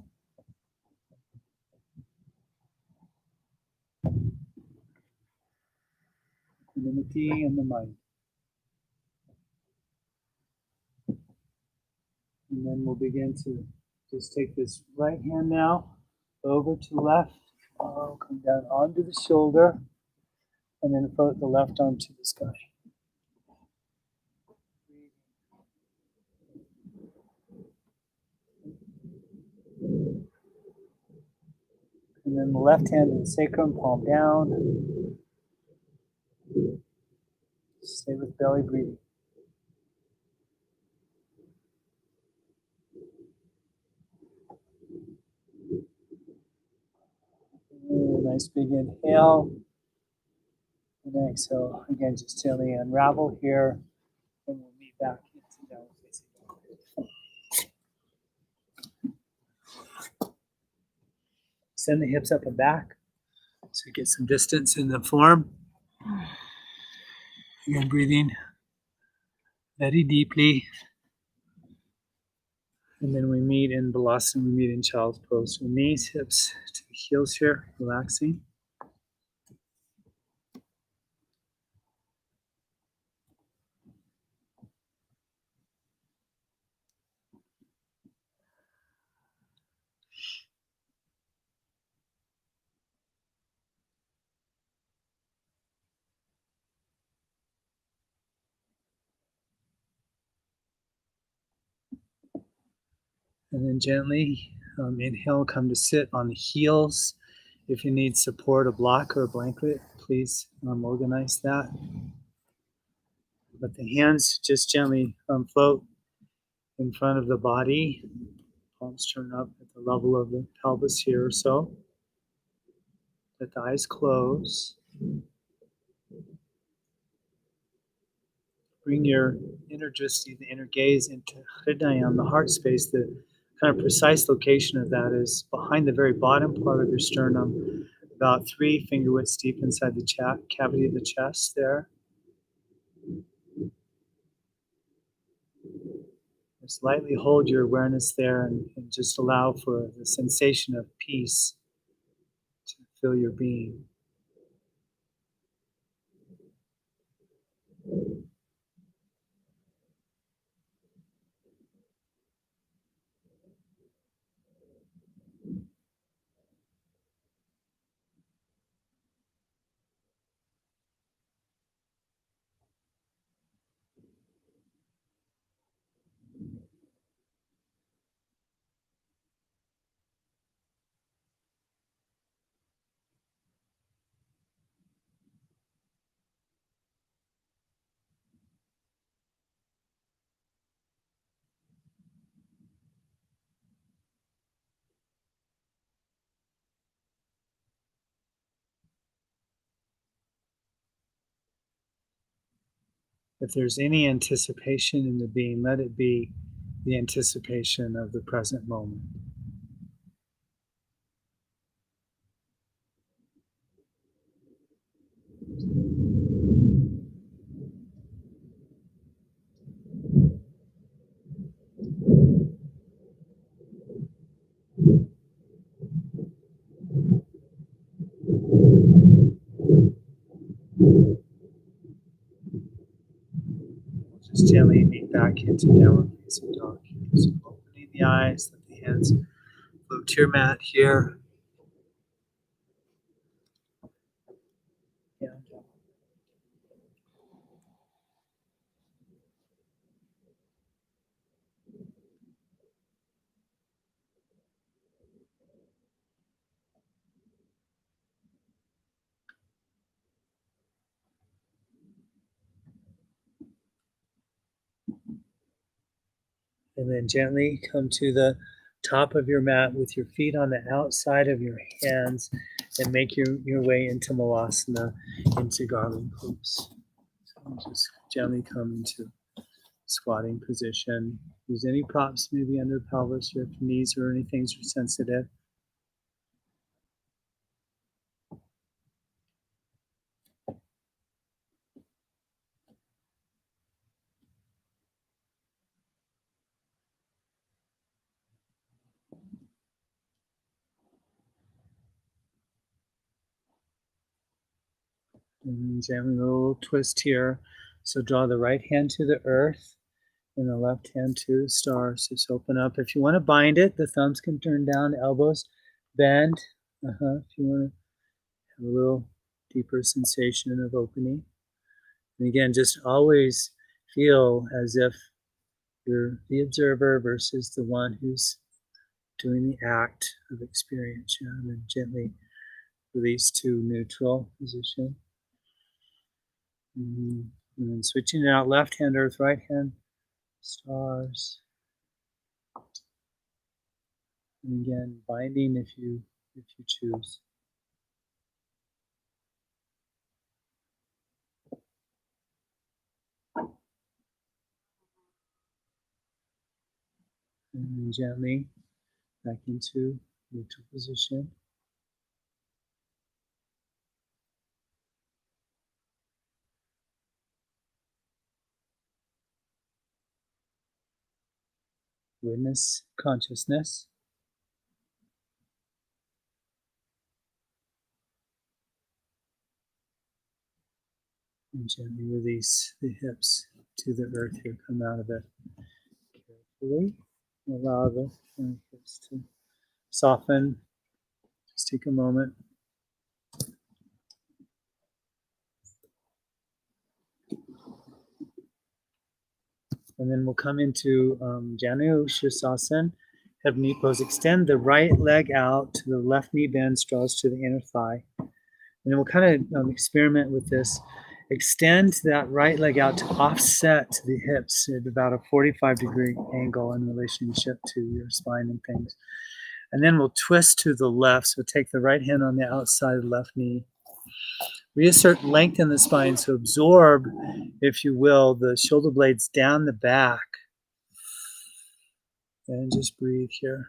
Equanimity in the mind. And then we'll begin to just take this right hand now over to left. Come down onto the shoulder. And then float the left arm to the sky. And then the left hand to the sacrum, palm down. Stay with belly breathing. Nice big inhale. And exhale. Again, just gently unravel here. And we'll meet back into downward facing dog. Send the hips up and back. So get some distance in the form. Again, breathing very deeply. And then we meet in Balasana, we meet in Child's Pose. So knees, hips to the heels here, relaxing. And then gently inhale, come to sit on the heels. If you need support, a block or a blanket, please organize that. Let the hands just gently float in front of the body. Palms turn up at the level of the pelvis here or so. Let the eyes close. Bring your inner drishti, the inner gaze, into Hridayam, the heart space. The kind of precise location of that is behind the very bottom part of your sternum, about 3 finger widths deep inside the cavity of the chest there. Just lightly hold your awareness there and just allow for the sensation of peace to fill your being. If there's any anticipation in the being, let it be the anticipation of the present moment. Just gently meet back into downward facing dog. So opening the eyes, let the hands float to your mat here. Yeah. And then gently come to the top of your mat with your feet on the outside of your hands and make your way into Malasana, into garland pose. So just gently come into squatting position. Use any props maybe under the pelvis or if knees or anything are sensitive. And gently a little twist here. So draw the right hand to the earth and the left hand to the stars. Just open up. If you want to bind it, the thumbs can turn down, elbows bend. If you want to have a little deeper sensation of opening. And again, just always feel as if you're the observer versus the one who's doing the act of experience. And then gently release to neutral position. And then switching it out, left hand earth, right hand stars. And again, binding if you choose. And then gently back into neutral position. Witness consciousness. And gently release the hips to the earth here. Come out of it carefully. Allow the hips to soften. Just take a moment. And then we'll come into Janu Shirsasana, heavenly pose. Extend the right leg out to the left knee bends, draws to the inner thigh. And then we'll kind of experiment with this. Extend that right leg out to offset the hips at about a 45-degree angle in relationship to your spine and things. And then we'll twist to the left. So take the right hand on the outside of the left knee. Reassert length in the spine. So absorb, if you will, the shoulder blades down the back. And just breathe here.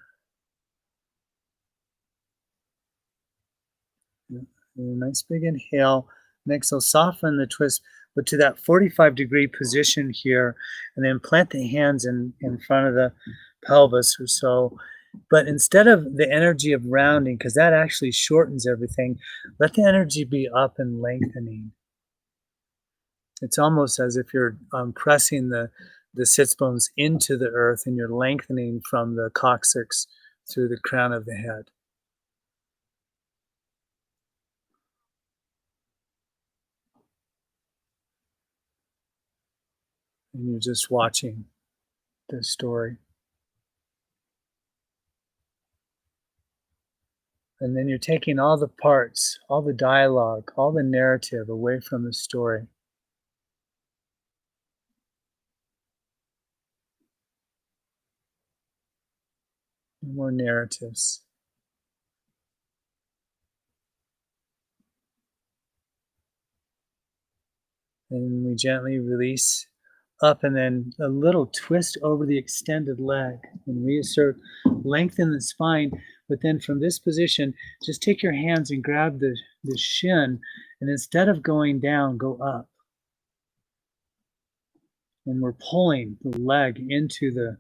Yeah. A nice big inhale. Next, I'll soften the twist, but to that 45-degree position here, and then plant the hands in front of the pelvis or so. But instead of the energy of rounding, because that actually shortens everything, let the energy be up and lengthening. It's almost as if you're pressing the sits bones into the earth and you're lengthening from the coccyx through the crown of the head. And you're just watching the story. And then you're taking all the parts, all the dialogue, all the narrative away from the story. No more narratives. And we gently release up, and then a little twist over the extended leg and reassert, lengthen the spine. But then from this position, just take your hands and grab the shin, and instead of going down, go up. And we're pulling the leg into the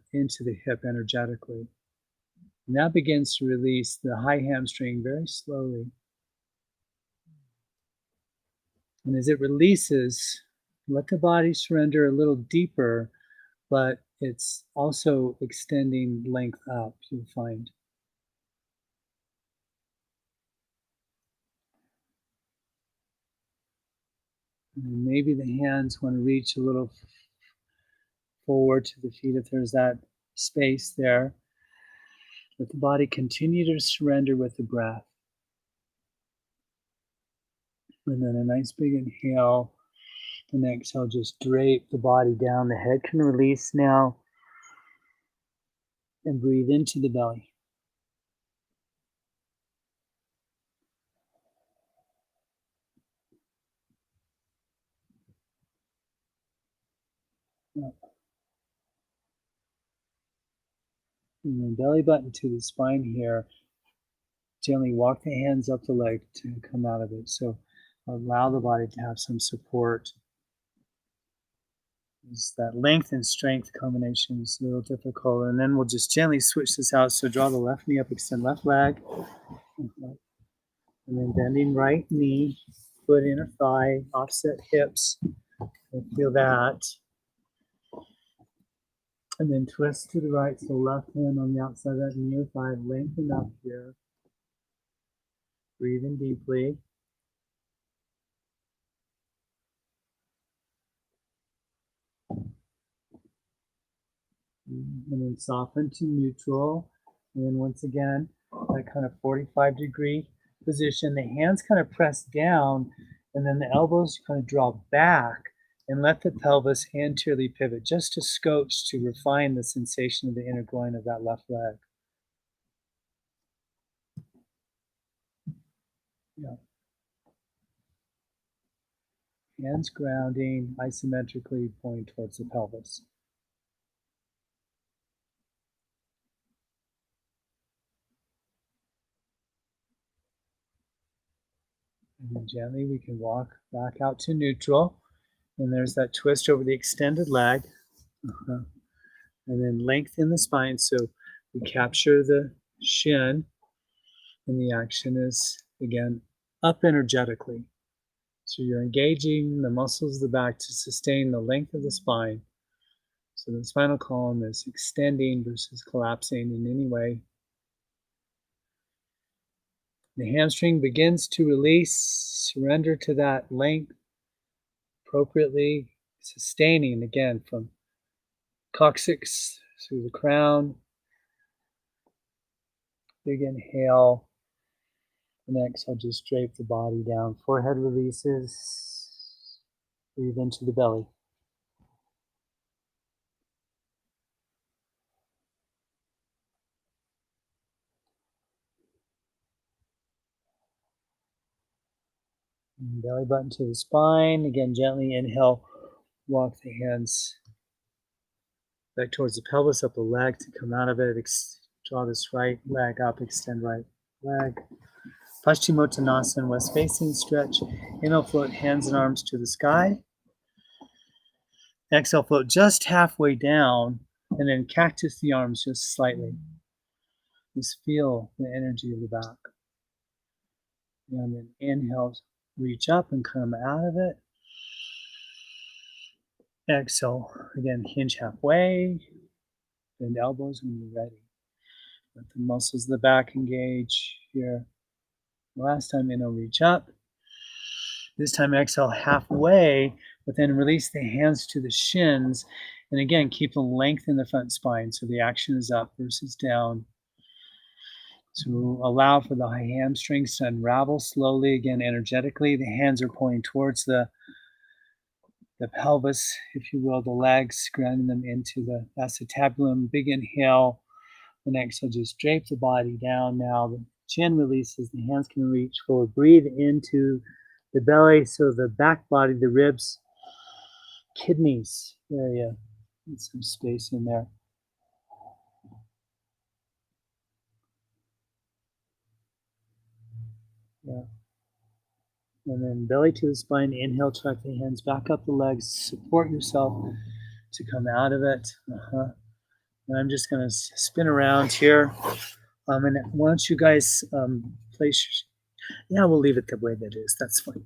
hip energetically. And that begins to release the high hamstring very slowly. And as it releases, let the body surrender a little deeper, but it's also extending length up, you'll find. And maybe the hands want to reach a little forward to the feet if there's that space there. Let the body continue to surrender with the breath. And then a nice big inhale. And exhale, just drape the body down. The head can release now. And breathe into the belly. Up. And then belly button to the spine here. Gently walk the hands up the leg to come out of it. So allow the body to have some support. That length and strength combination is a little difficult. And then we'll just gently switch this out. So draw the left knee up, extend left leg. And then bending right knee, foot inner thigh, offset hips. And feel that. And then twist to the right, so left hand on the outside of that knee or thigh, lengthen up here. Breathe in deeply. And then soften to neutral. And then once again, that kind of 45-degree position. The hands kind of press down, and then the elbows kind of draw back, and let the pelvis anteriorly pivot, just a scotch to refine the sensation of the inner groin of that left leg. Yeah. Hands grounding, isometrically pointing towards the pelvis. And then gently we can walk back out to neutral. And there's that twist over the extended leg. And then lengthen the spine. So we capture the shin. And the action is, again, up energetically. So you're engaging the muscles of the back to sustain the length of the spine. So the spinal column is extending versus collapsing in any way. The hamstring begins to release, surrender to that length, appropriately sustaining again from coccyx through the crown. Big inhale. And exhale, just drape the body down. Forehead releases. Breathe into the belly. And belly button to the spine. Again, gently inhale. Walk the hands back towards the pelvis, up the leg to come out of it. Draw this right leg up, extend right leg. Paschimottanasana, west facing stretch. Inhale, float hands and arms to the sky. Exhale, float just halfway down, and then cactus the arms just slightly. Just feel the energy of the back. And then inhale, reach up and come out of it. Exhale, again, hinge halfway. Bend elbows when you're ready. Let the muscles of the back engage here. Last time, inhale, reach up. This time, exhale halfway, but then release the hands to the shins. And again, keep the length in the front spine. So the action is up versus down. So allow for the high hamstrings to unravel slowly, again, energetically. The hands are pointing towards the pelvis, if you will, the legs, grounding them into the acetabulum. Big inhale. And exhale, just drape the body down now. The chin releases, the hands can reach forward. Breathe into the belly, so the back body, the ribs kidneys area. Get some space in there. Yeah. And then belly to the spine. Inhale, track the hands back up the legs. Support yourself to come out of it. And I'm just going to spin around here. And why don't you guys place? Yeah, we'll leave it the way that is. That's fine.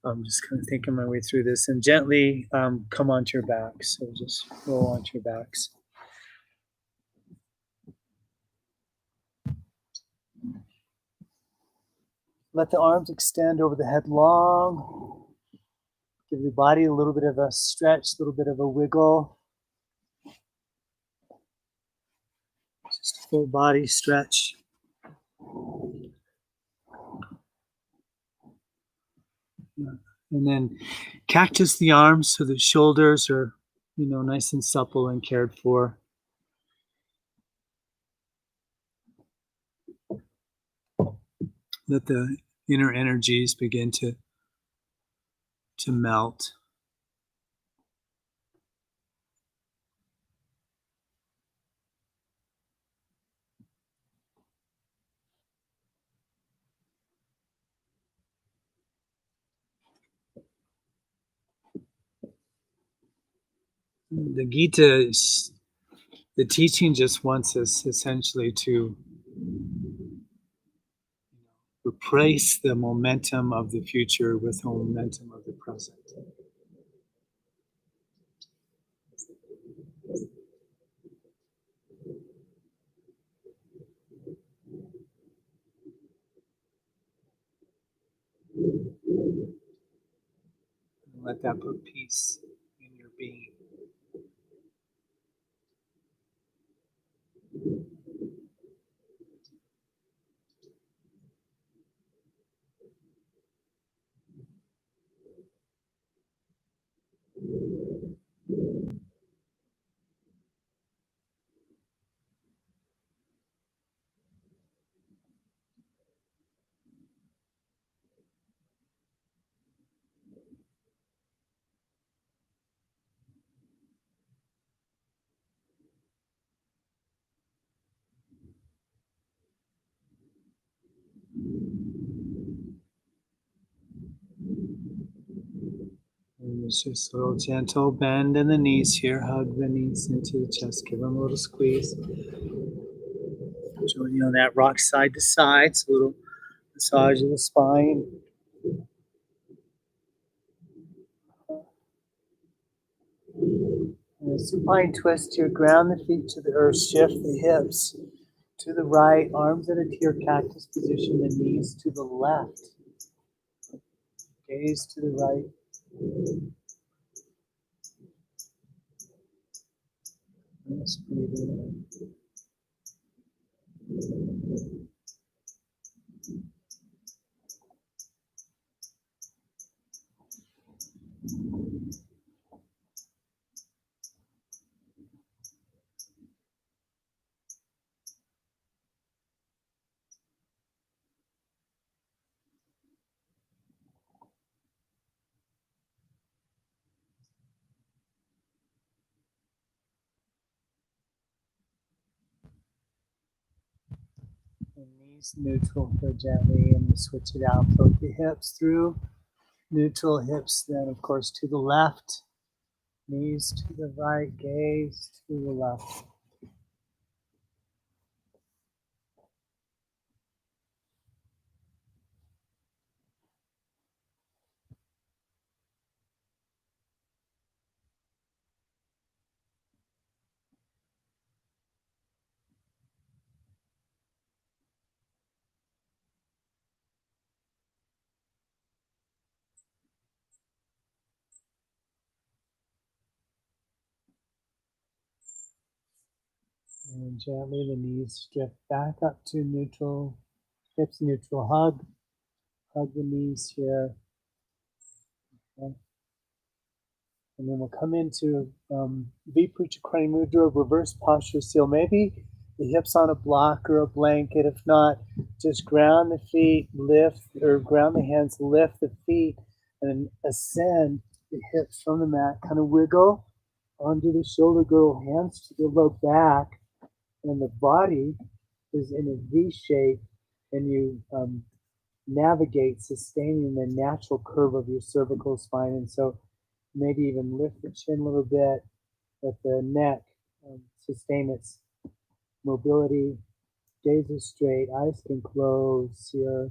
I'm just kind of thinking my way through this and gently come onto your backs. So just roll onto your backs. Let the arms extend over the head long. Give your body a little bit of a stretch, a little bit of a wiggle. Just a full body stretch. And then cactus the arms so the shoulders are, nice and supple and cared for. Let the inner energies begin to melt. The Gita, the teaching just wants us essentially to replace the momentum of the future with the momentum of the present. And let that put peace in your being. And it's just a little gentle bend in the knees here. Hug the knees into the chest. Give them a little squeeze. Join you on that. Rock side to side. So a little massage of the spine. And a supine twist here. Ground the feet to the earth. Shift the hips to the right. Arms in a tear cactus position. The knees to the left. Gaze to the right. Just breathe in. And knees neutral for gently, and switch it out. Float the hips through. Neutral hips, then of course to the left. Knees to the right. Gaze to the left. And gently the knees drift back up to neutral. Hips neutral. Hug. Hug the knees here. Okay. And then we'll come into Viparucha Krani Mudra, reverse posture seal. Maybe the hips on a block or a blanket. If not, just ground the feet, lift, or ground the hands, lift the feet, and ascend the hips from the mat, kind of wiggle onto the shoulder girdle, hands to the low back, and the body is in a V shape, and you navigate sustaining the natural curve of your cervical spine. And so maybe even lift the chin a little bit, let the neck sustain its mobility. Gaze is straight, eyes can close here.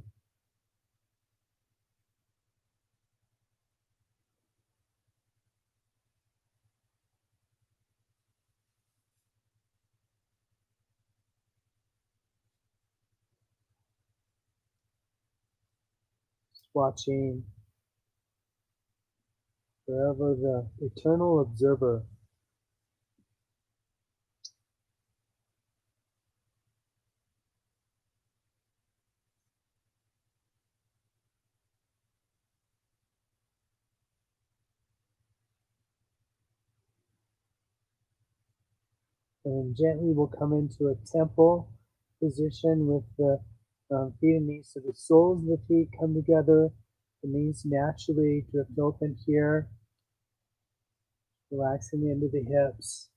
Just watching wherever the eternal observer. And gently we'll come into a temple position with the feet and knees. So the soles of the feet come together, the knees naturally drift open here, relaxing the end of the hips.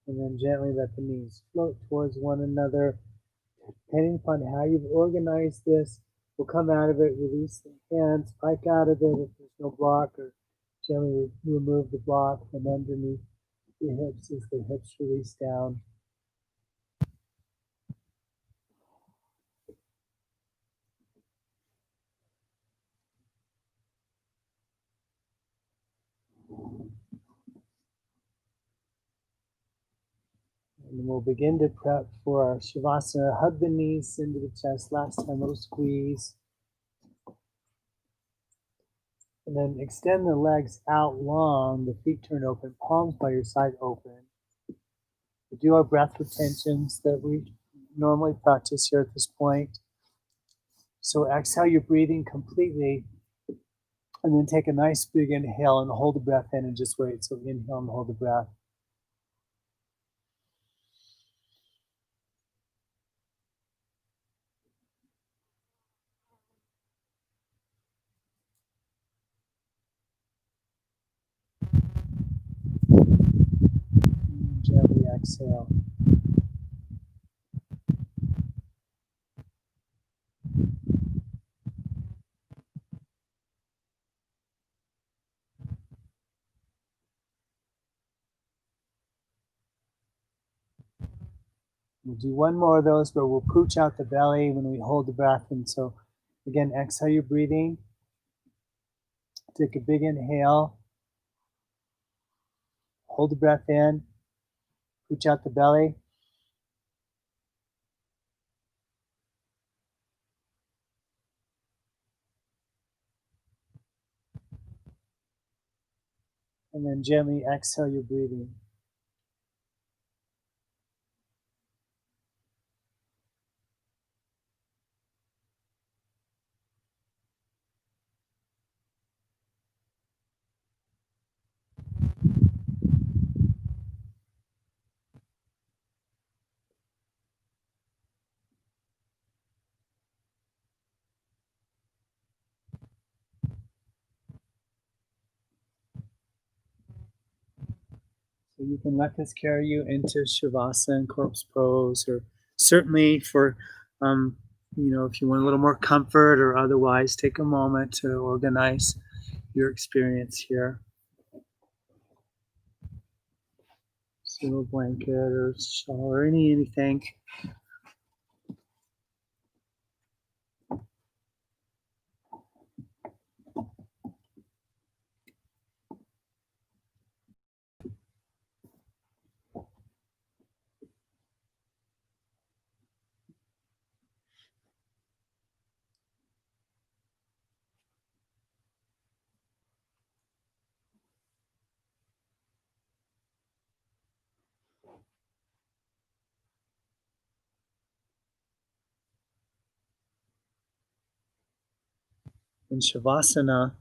And then gently let the knees float towards one another. Depending upon how you've organized this, we'll come out of it, release the hands, pike out of it if there's no block, or gently remove the block from underneath the hips as the hips release down. And we'll begin to prep for our Shavasana. Hug the knees into the chest. Last time, little squeeze. And then extend the legs out long, the feet turn open, palms by your side open. We do our breath retentions that we normally practice here at this point. So exhale your breathing completely, and then take a nice big inhale and hold the breath in and just wait. So inhale and hold the breath. And gently exhale. We'll do one more of those, but we'll pooch out the belly when we hold the breath. And so again, exhale your breathing. Take a big inhale. Hold the breath in. Pooch out the belly. And then gently exhale your breathing. So you can let this carry you into Shavasana and corpse pose, or certainly for, if you want a little more comfort or otherwise, take a moment to organize your experience here. So a blanket or shawl or anything. In Shavasana,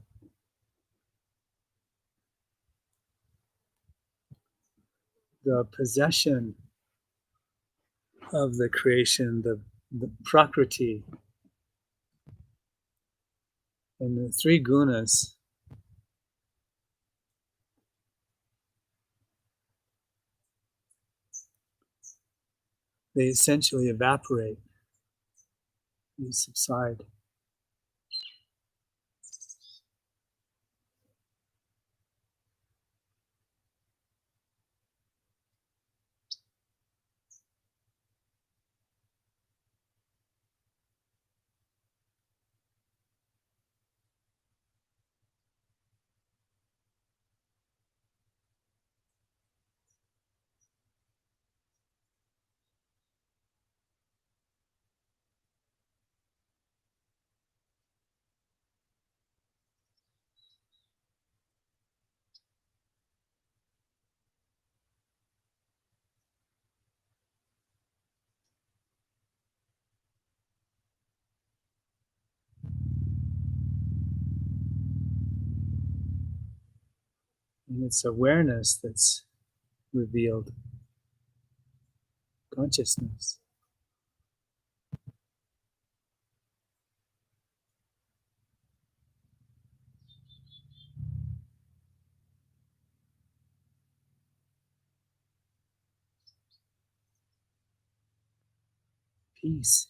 the possession of the creation, the the Prakriti, and the three gunas, they essentially evaporate, they subside. And it's awareness that's revealed, consciousness. Peace.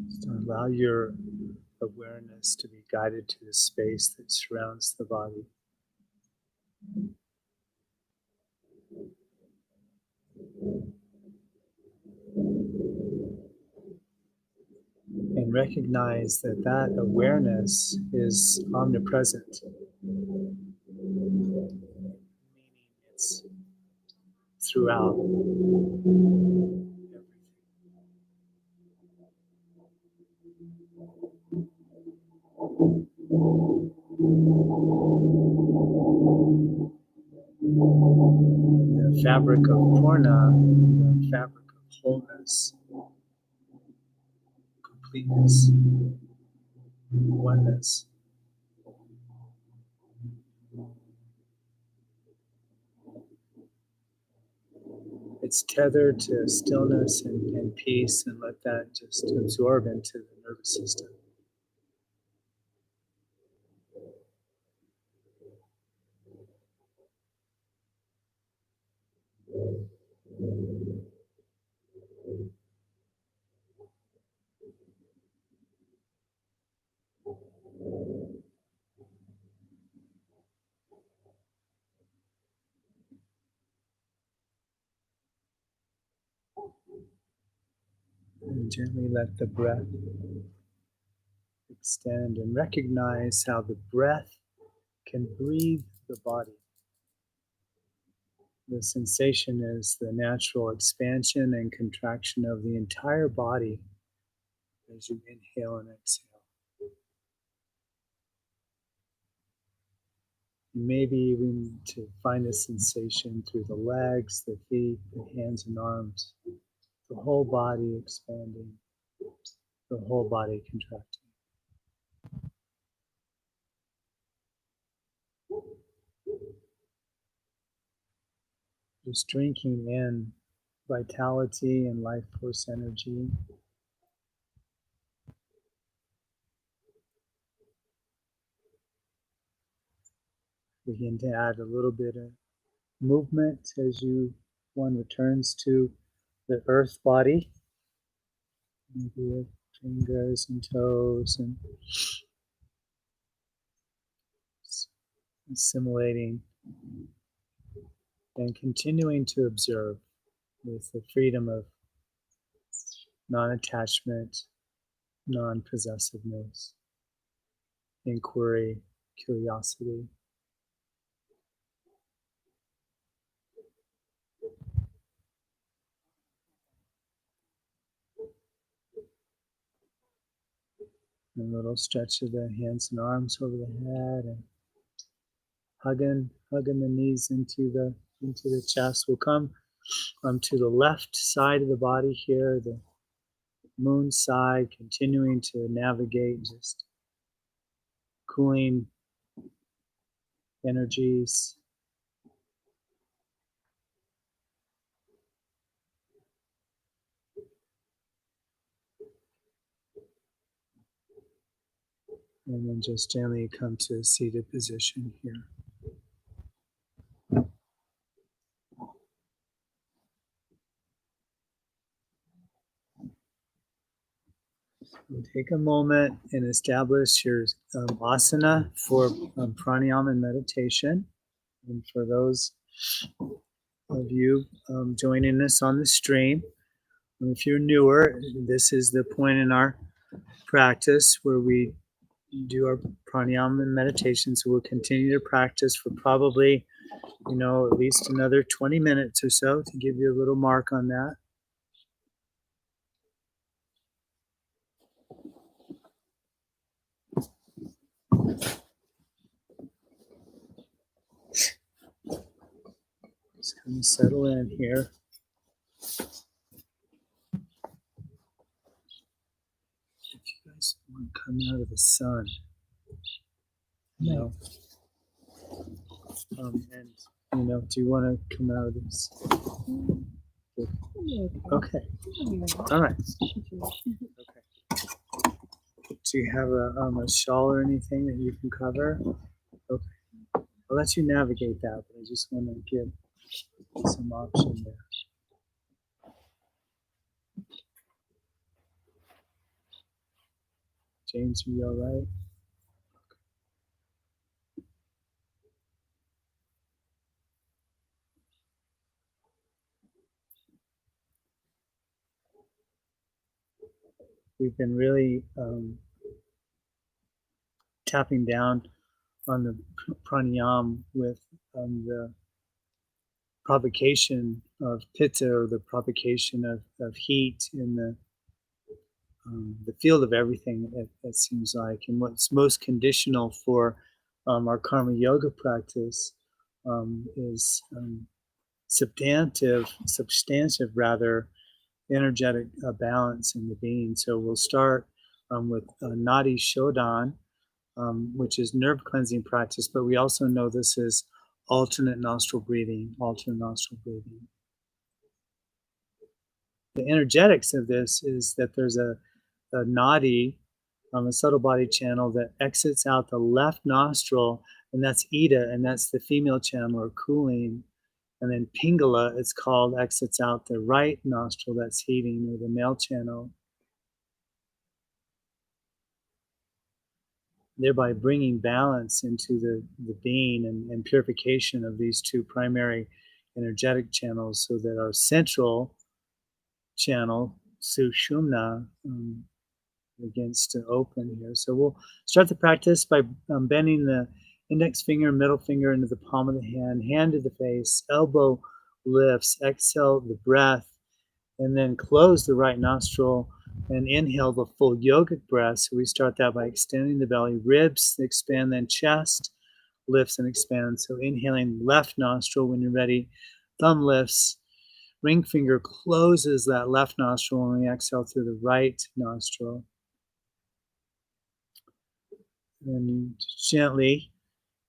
So allow your awareness to be guided to the space that surrounds the body. And recognize that that awareness is omnipresent, meaning it's throughout everything. The fabric of Purna, the fabric of wholeness, completeness, oneness. It's tethered to stillness and peace, and let that just absorb into the nervous system. And gently let the breath extend and recognize how the breath can breathe the body. The sensation is the natural expansion and contraction of the entire body as you inhale and exhale. Maybe even to find a sensation through the legs, the feet, the hands and arms, the whole body expanding, the whole body contracting. Just drinking in vitality and life force energy. Begin to add a little bit of movement as one returns to the earth body. Maybe with fingers and toes and assimilating and continuing to observe with the freedom of non-attachment, non-possessiveness, inquiry, curiosity. A little stretch of the hands and arms over the head and hugging the knees into the chest. We'll come to the left side of the body here, the moon side, continuing to navigate just cooling energies. And then just gently come to a seated position here. And take a moment and establish your asana for pranayama and meditation. And for those of you joining us on the stream, if you're newer, this is the point in our practice where we do our pranayama and meditation. So we'll continue to practice for probably, at least another 20 minutes or so to give you a little mark on that. Just kind of settle in here. If you guys want to come out of the sun, and do you want to come out of this? Okay. All right. Okay. Do you have a shawl or anything that you can cover? Okay. I'll let you navigate that, but I just want to give some option there. James, are you all right? We've been really tapping down on the pranayam with the provocation of pitta, or the provocation of heat in the field of everything, it seems like. And what's most conditional for our karma yoga practice is substantive rather, energetic balance in the being. So we'll start with Nadi Shodhan, which is nerve cleansing practice, but we also know this is alternate nostril breathing, alternate nostril breathing. The energetics of this is that there's a nadi, a subtle body channel that exits out the left nostril, and that's Ida, and that's the female channel or cooling. And then Pingala, it's called, exits out the right nostril, that's heating, or the male channel, thereby bringing balance into the being and purification of these two primary energetic channels, so that our central channel, Sushumna, begins to open here. So we'll start the practice by bending the index finger, middle finger into the palm of the hand to the face, elbow lifts, exhale the breath, and then close the right nostril and inhale the full yogic breath. So we start that by extending the belly, ribs expand, then chest lifts and expands. So inhaling left nostril when you're ready, thumb lifts, ring finger closes that left nostril, and we exhale through the right nostril. And gently,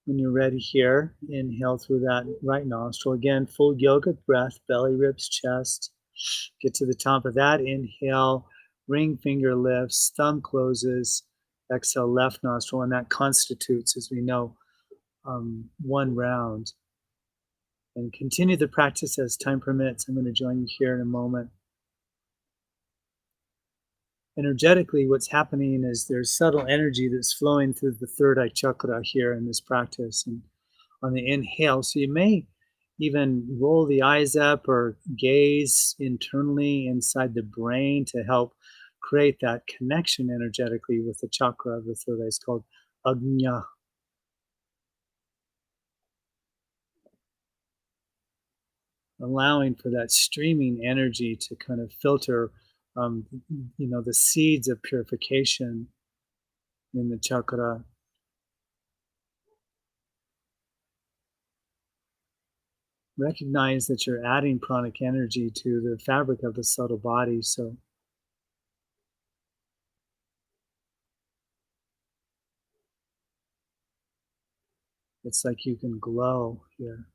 when you're ready here, inhale through that right nostril. Again, full yogic breath, belly, ribs, chest. Get to the top of that. Inhale, ring finger lifts, thumb closes, exhale, left nostril. And that constitutes, as we know, one round. And continue the practice as time permits. I'm going to join you here in a moment. Energetically, what's happening is there's subtle energy that's flowing through the third eye chakra here in this practice. And on the inhale, so you may even roll the eyes up or gaze internally inside the brain to help create that connection energetically with the chakra of the third eye. It's called Agnya. Allowing for that streaming energy to kind of filter, the seeds of purification in the chakra. Recognize that you're adding pranic energy to the fabric of the subtle body. So it's like you can glow here.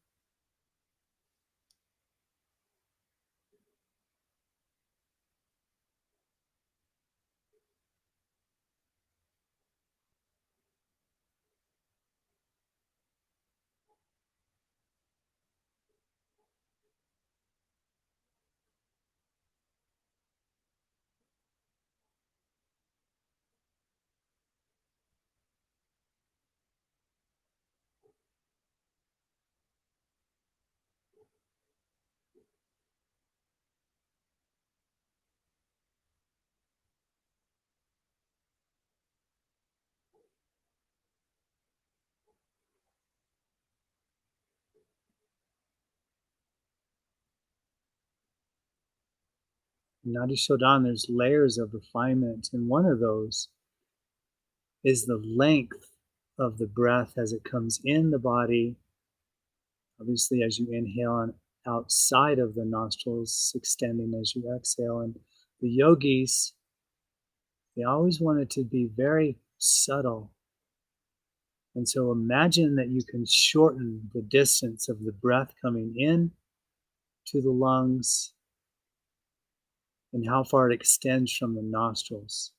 In Nadi Shodhan, there's layers of refinement, and one of those is the length of the breath as it comes in the body. Obviously, as you inhale and outside of the nostrils, extending as you exhale. And the yogis, they always want it to be very subtle. And so imagine that you can shorten the distance of the breath coming in to the lungs and how far it extends from the nostrils.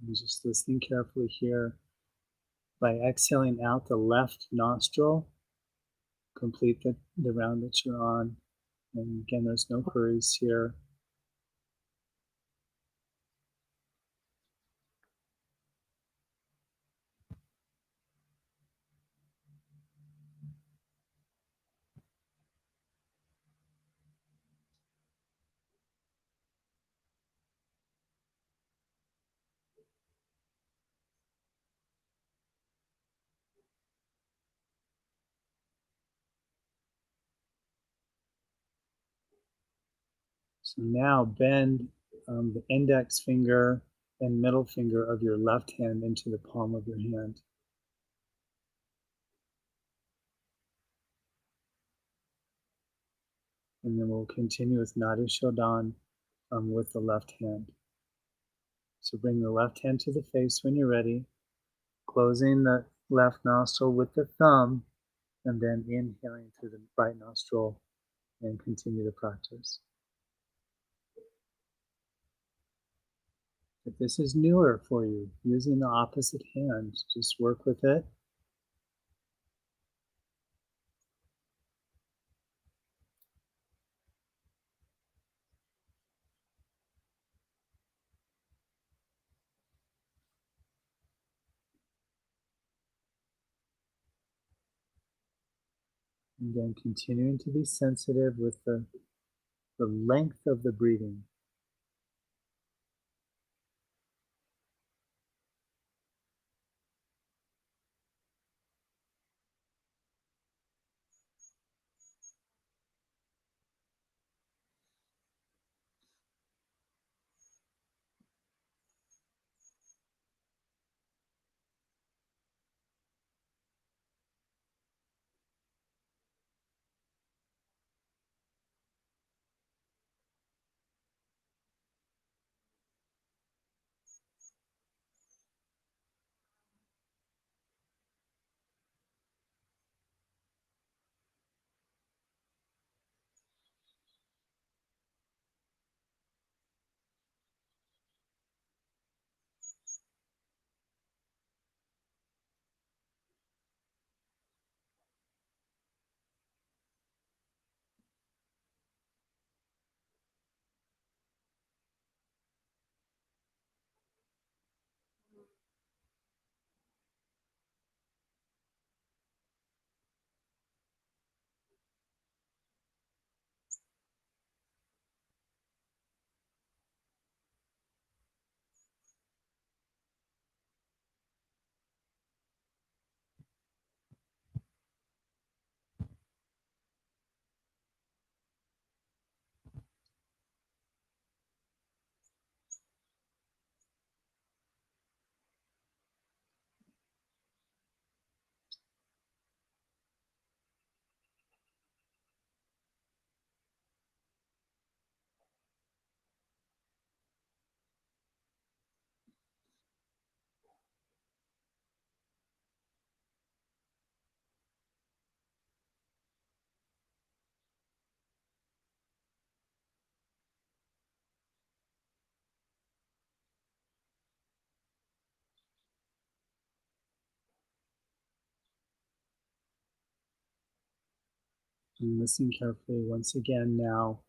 And just listening carefully here. By exhaling out the left nostril, complete the round that you're on. And again, there's no hurries here. So now bend the index finger and middle finger of your left hand into the palm of your hand. And then we'll continue with Nadi Shodan with the left hand. So bring the left hand to the face when you're ready, closing the left nostril with the thumb, and then inhaling through the right nostril, and continue the practice. If this is newer for you, using the opposite hand, just work with it. And then continuing to be sensitive with the length of the breathing. And listen carefully once again now.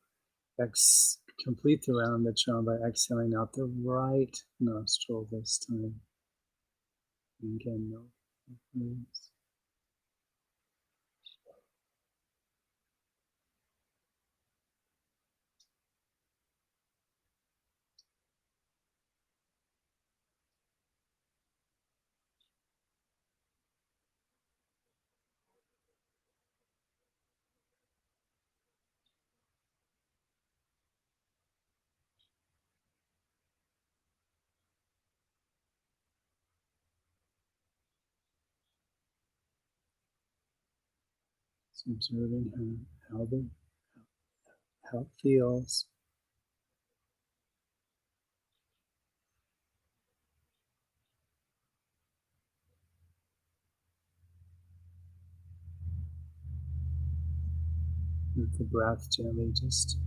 Complete the round that you're on by exhaling out the right nostril this time. And again, no hurries. So observing how it feels. With the breath gently just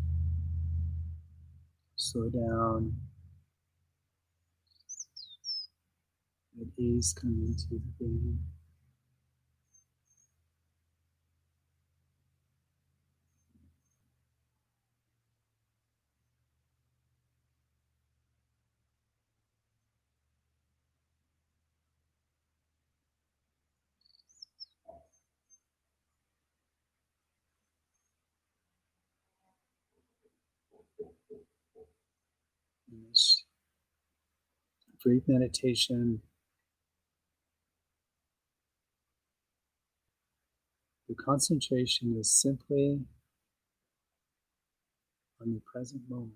slow down. Let ease come into the being. In this brief meditation, the concentration is simply on the present moment.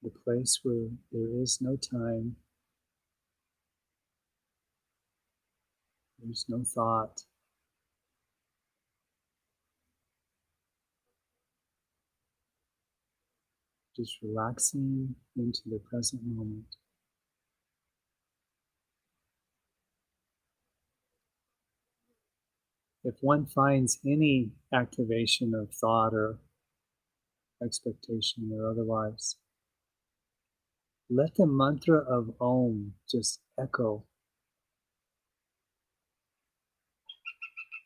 The place where there is no time, there's no thought, just relaxing into the present moment. If one finds any activation of thought or expectation or otherwise, let the mantra of Om just echo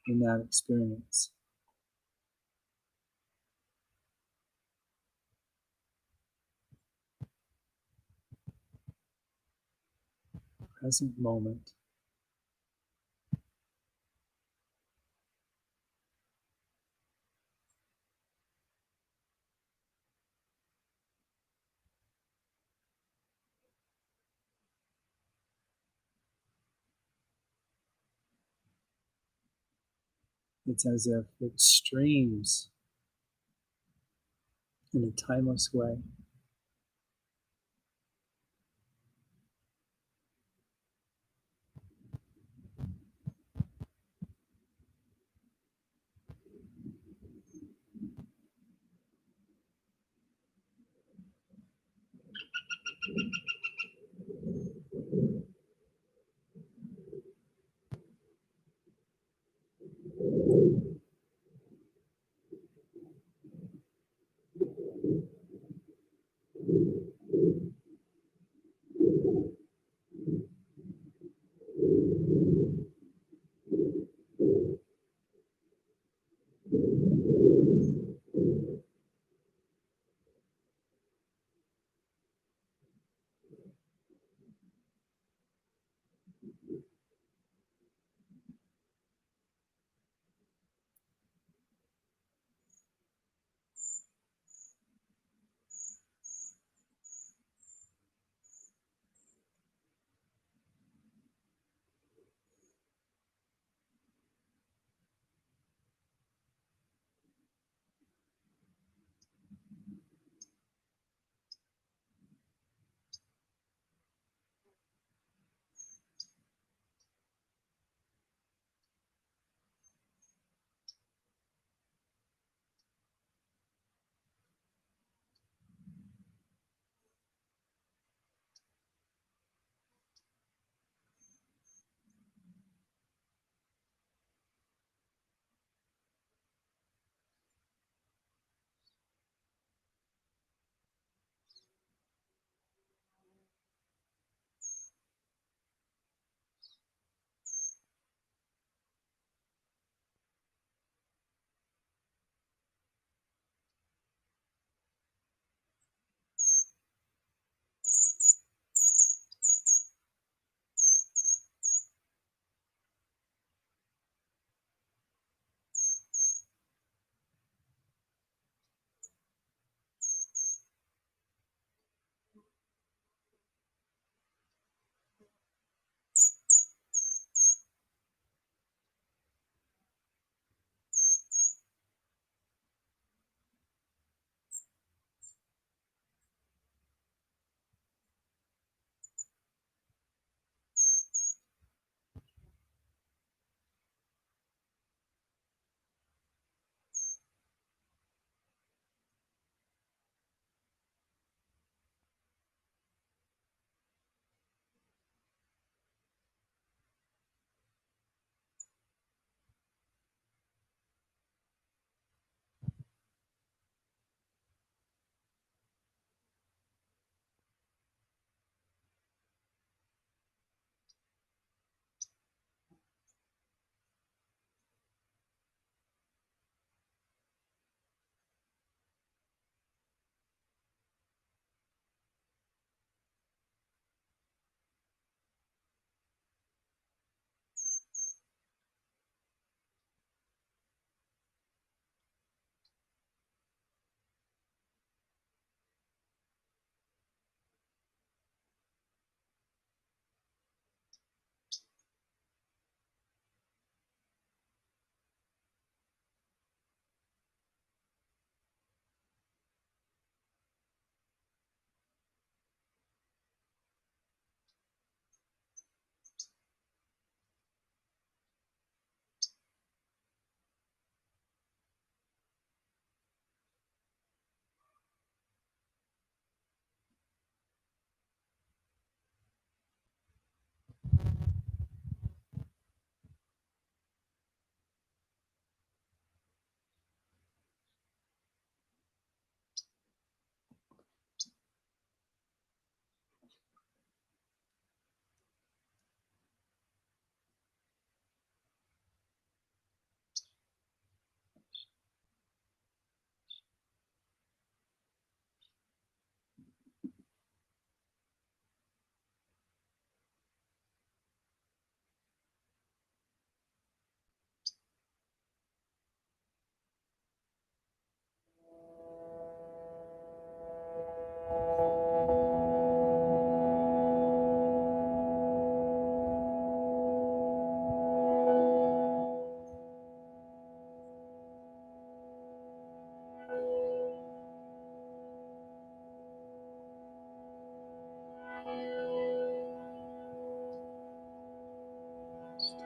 in that experience. Present moment. It's as if it streams in a timeless way.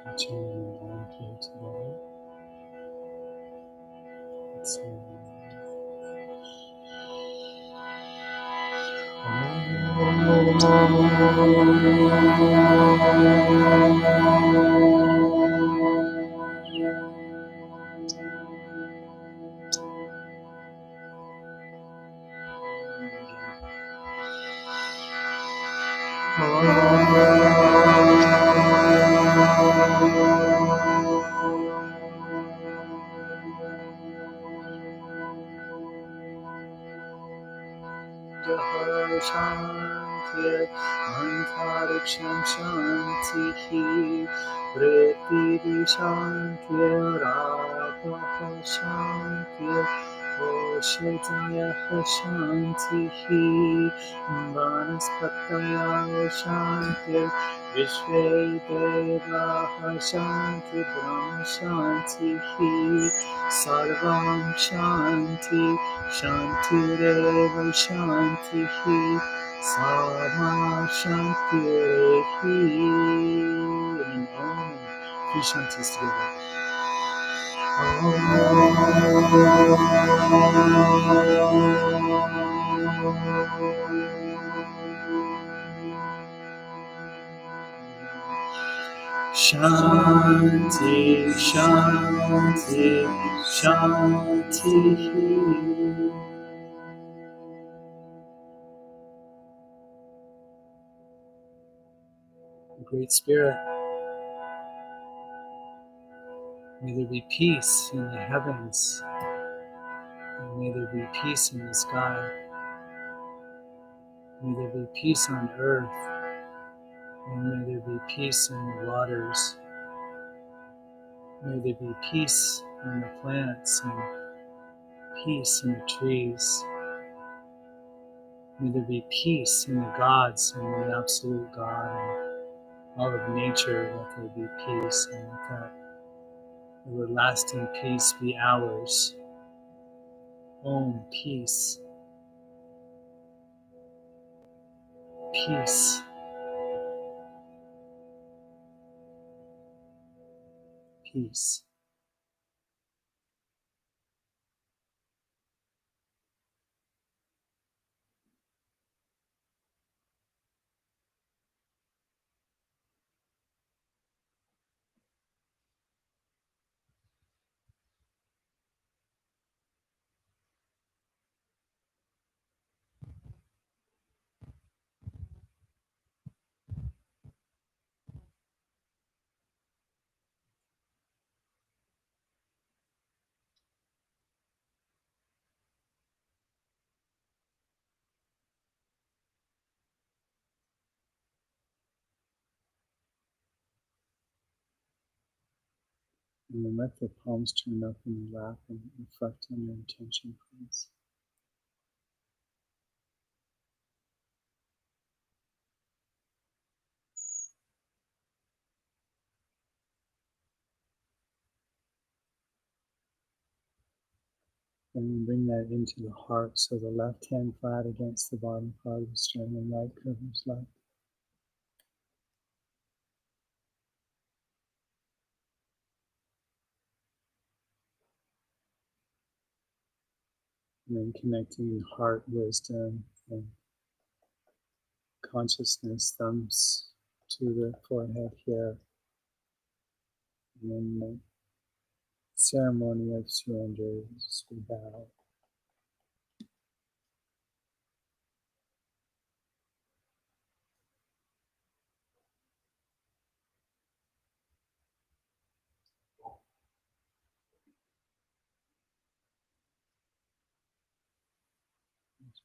Continuing on here today. Let's see. Shanti, Antariksham Shanti, Prithvi Shanti, Rapaha Shanti, Oshitaya Shanti, Vanaspataya Shanti, Vishve Deva Shanti, Brahma Shanti, Sarvam Shanti, Shantireva Shantihi, Sama Shantihi, and Om. Three Shantis together. Shanti, Shanti, Shantihi. Great Spirit, may there be peace in the heavens, and may there be peace in the sky. May there be peace on earth, and may there be peace in the waters. May there be peace in the plants and peace in the trees. May there be peace in the gods and the absolute God and all of nature. Let there be peace, and let that everlasting peace be ours. Om, peace, peace, peace. And then let the palms turn up in your lap and reflect on your intention, please. And bring that into the heart, so the left hand flat against the bottom part of the string and right covers left. And then connecting heart, wisdom, and consciousness, thumbs to the forehead here. And then the ceremony of surrender as we bow.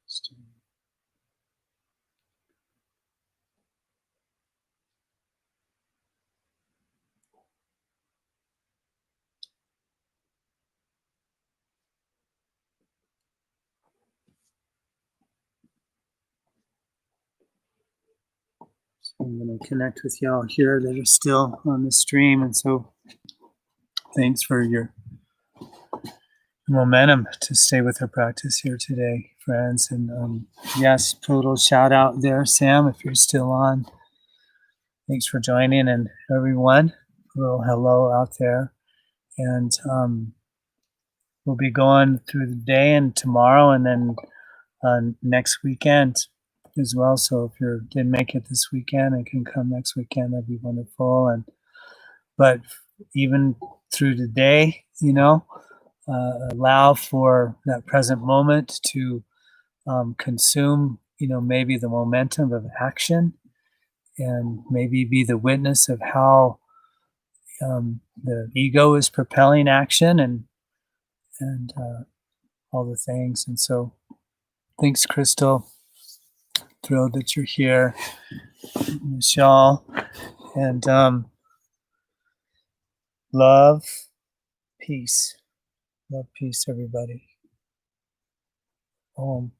Just, so I'm going to connect with y'all here that are still on the stream. And so thanks for your momentum to stay with our practice here today, friends. And yes, total shout out there, Sam, if you're still on. Thanks for joining, and everyone, little hello out there. And we'll be going through the day and tomorrow, and then next weekend as well. So if you didn't make it this weekend and can come next weekend, that'd be wonderful. And but even through the day, allow for that present moment to consume, maybe the momentum of action, and maybe be the witness of how the ego is propelling action, and all the things. And so, thanks, Crystal. Thrilled that you're here, Michelle, and love, peace, everybody. Om.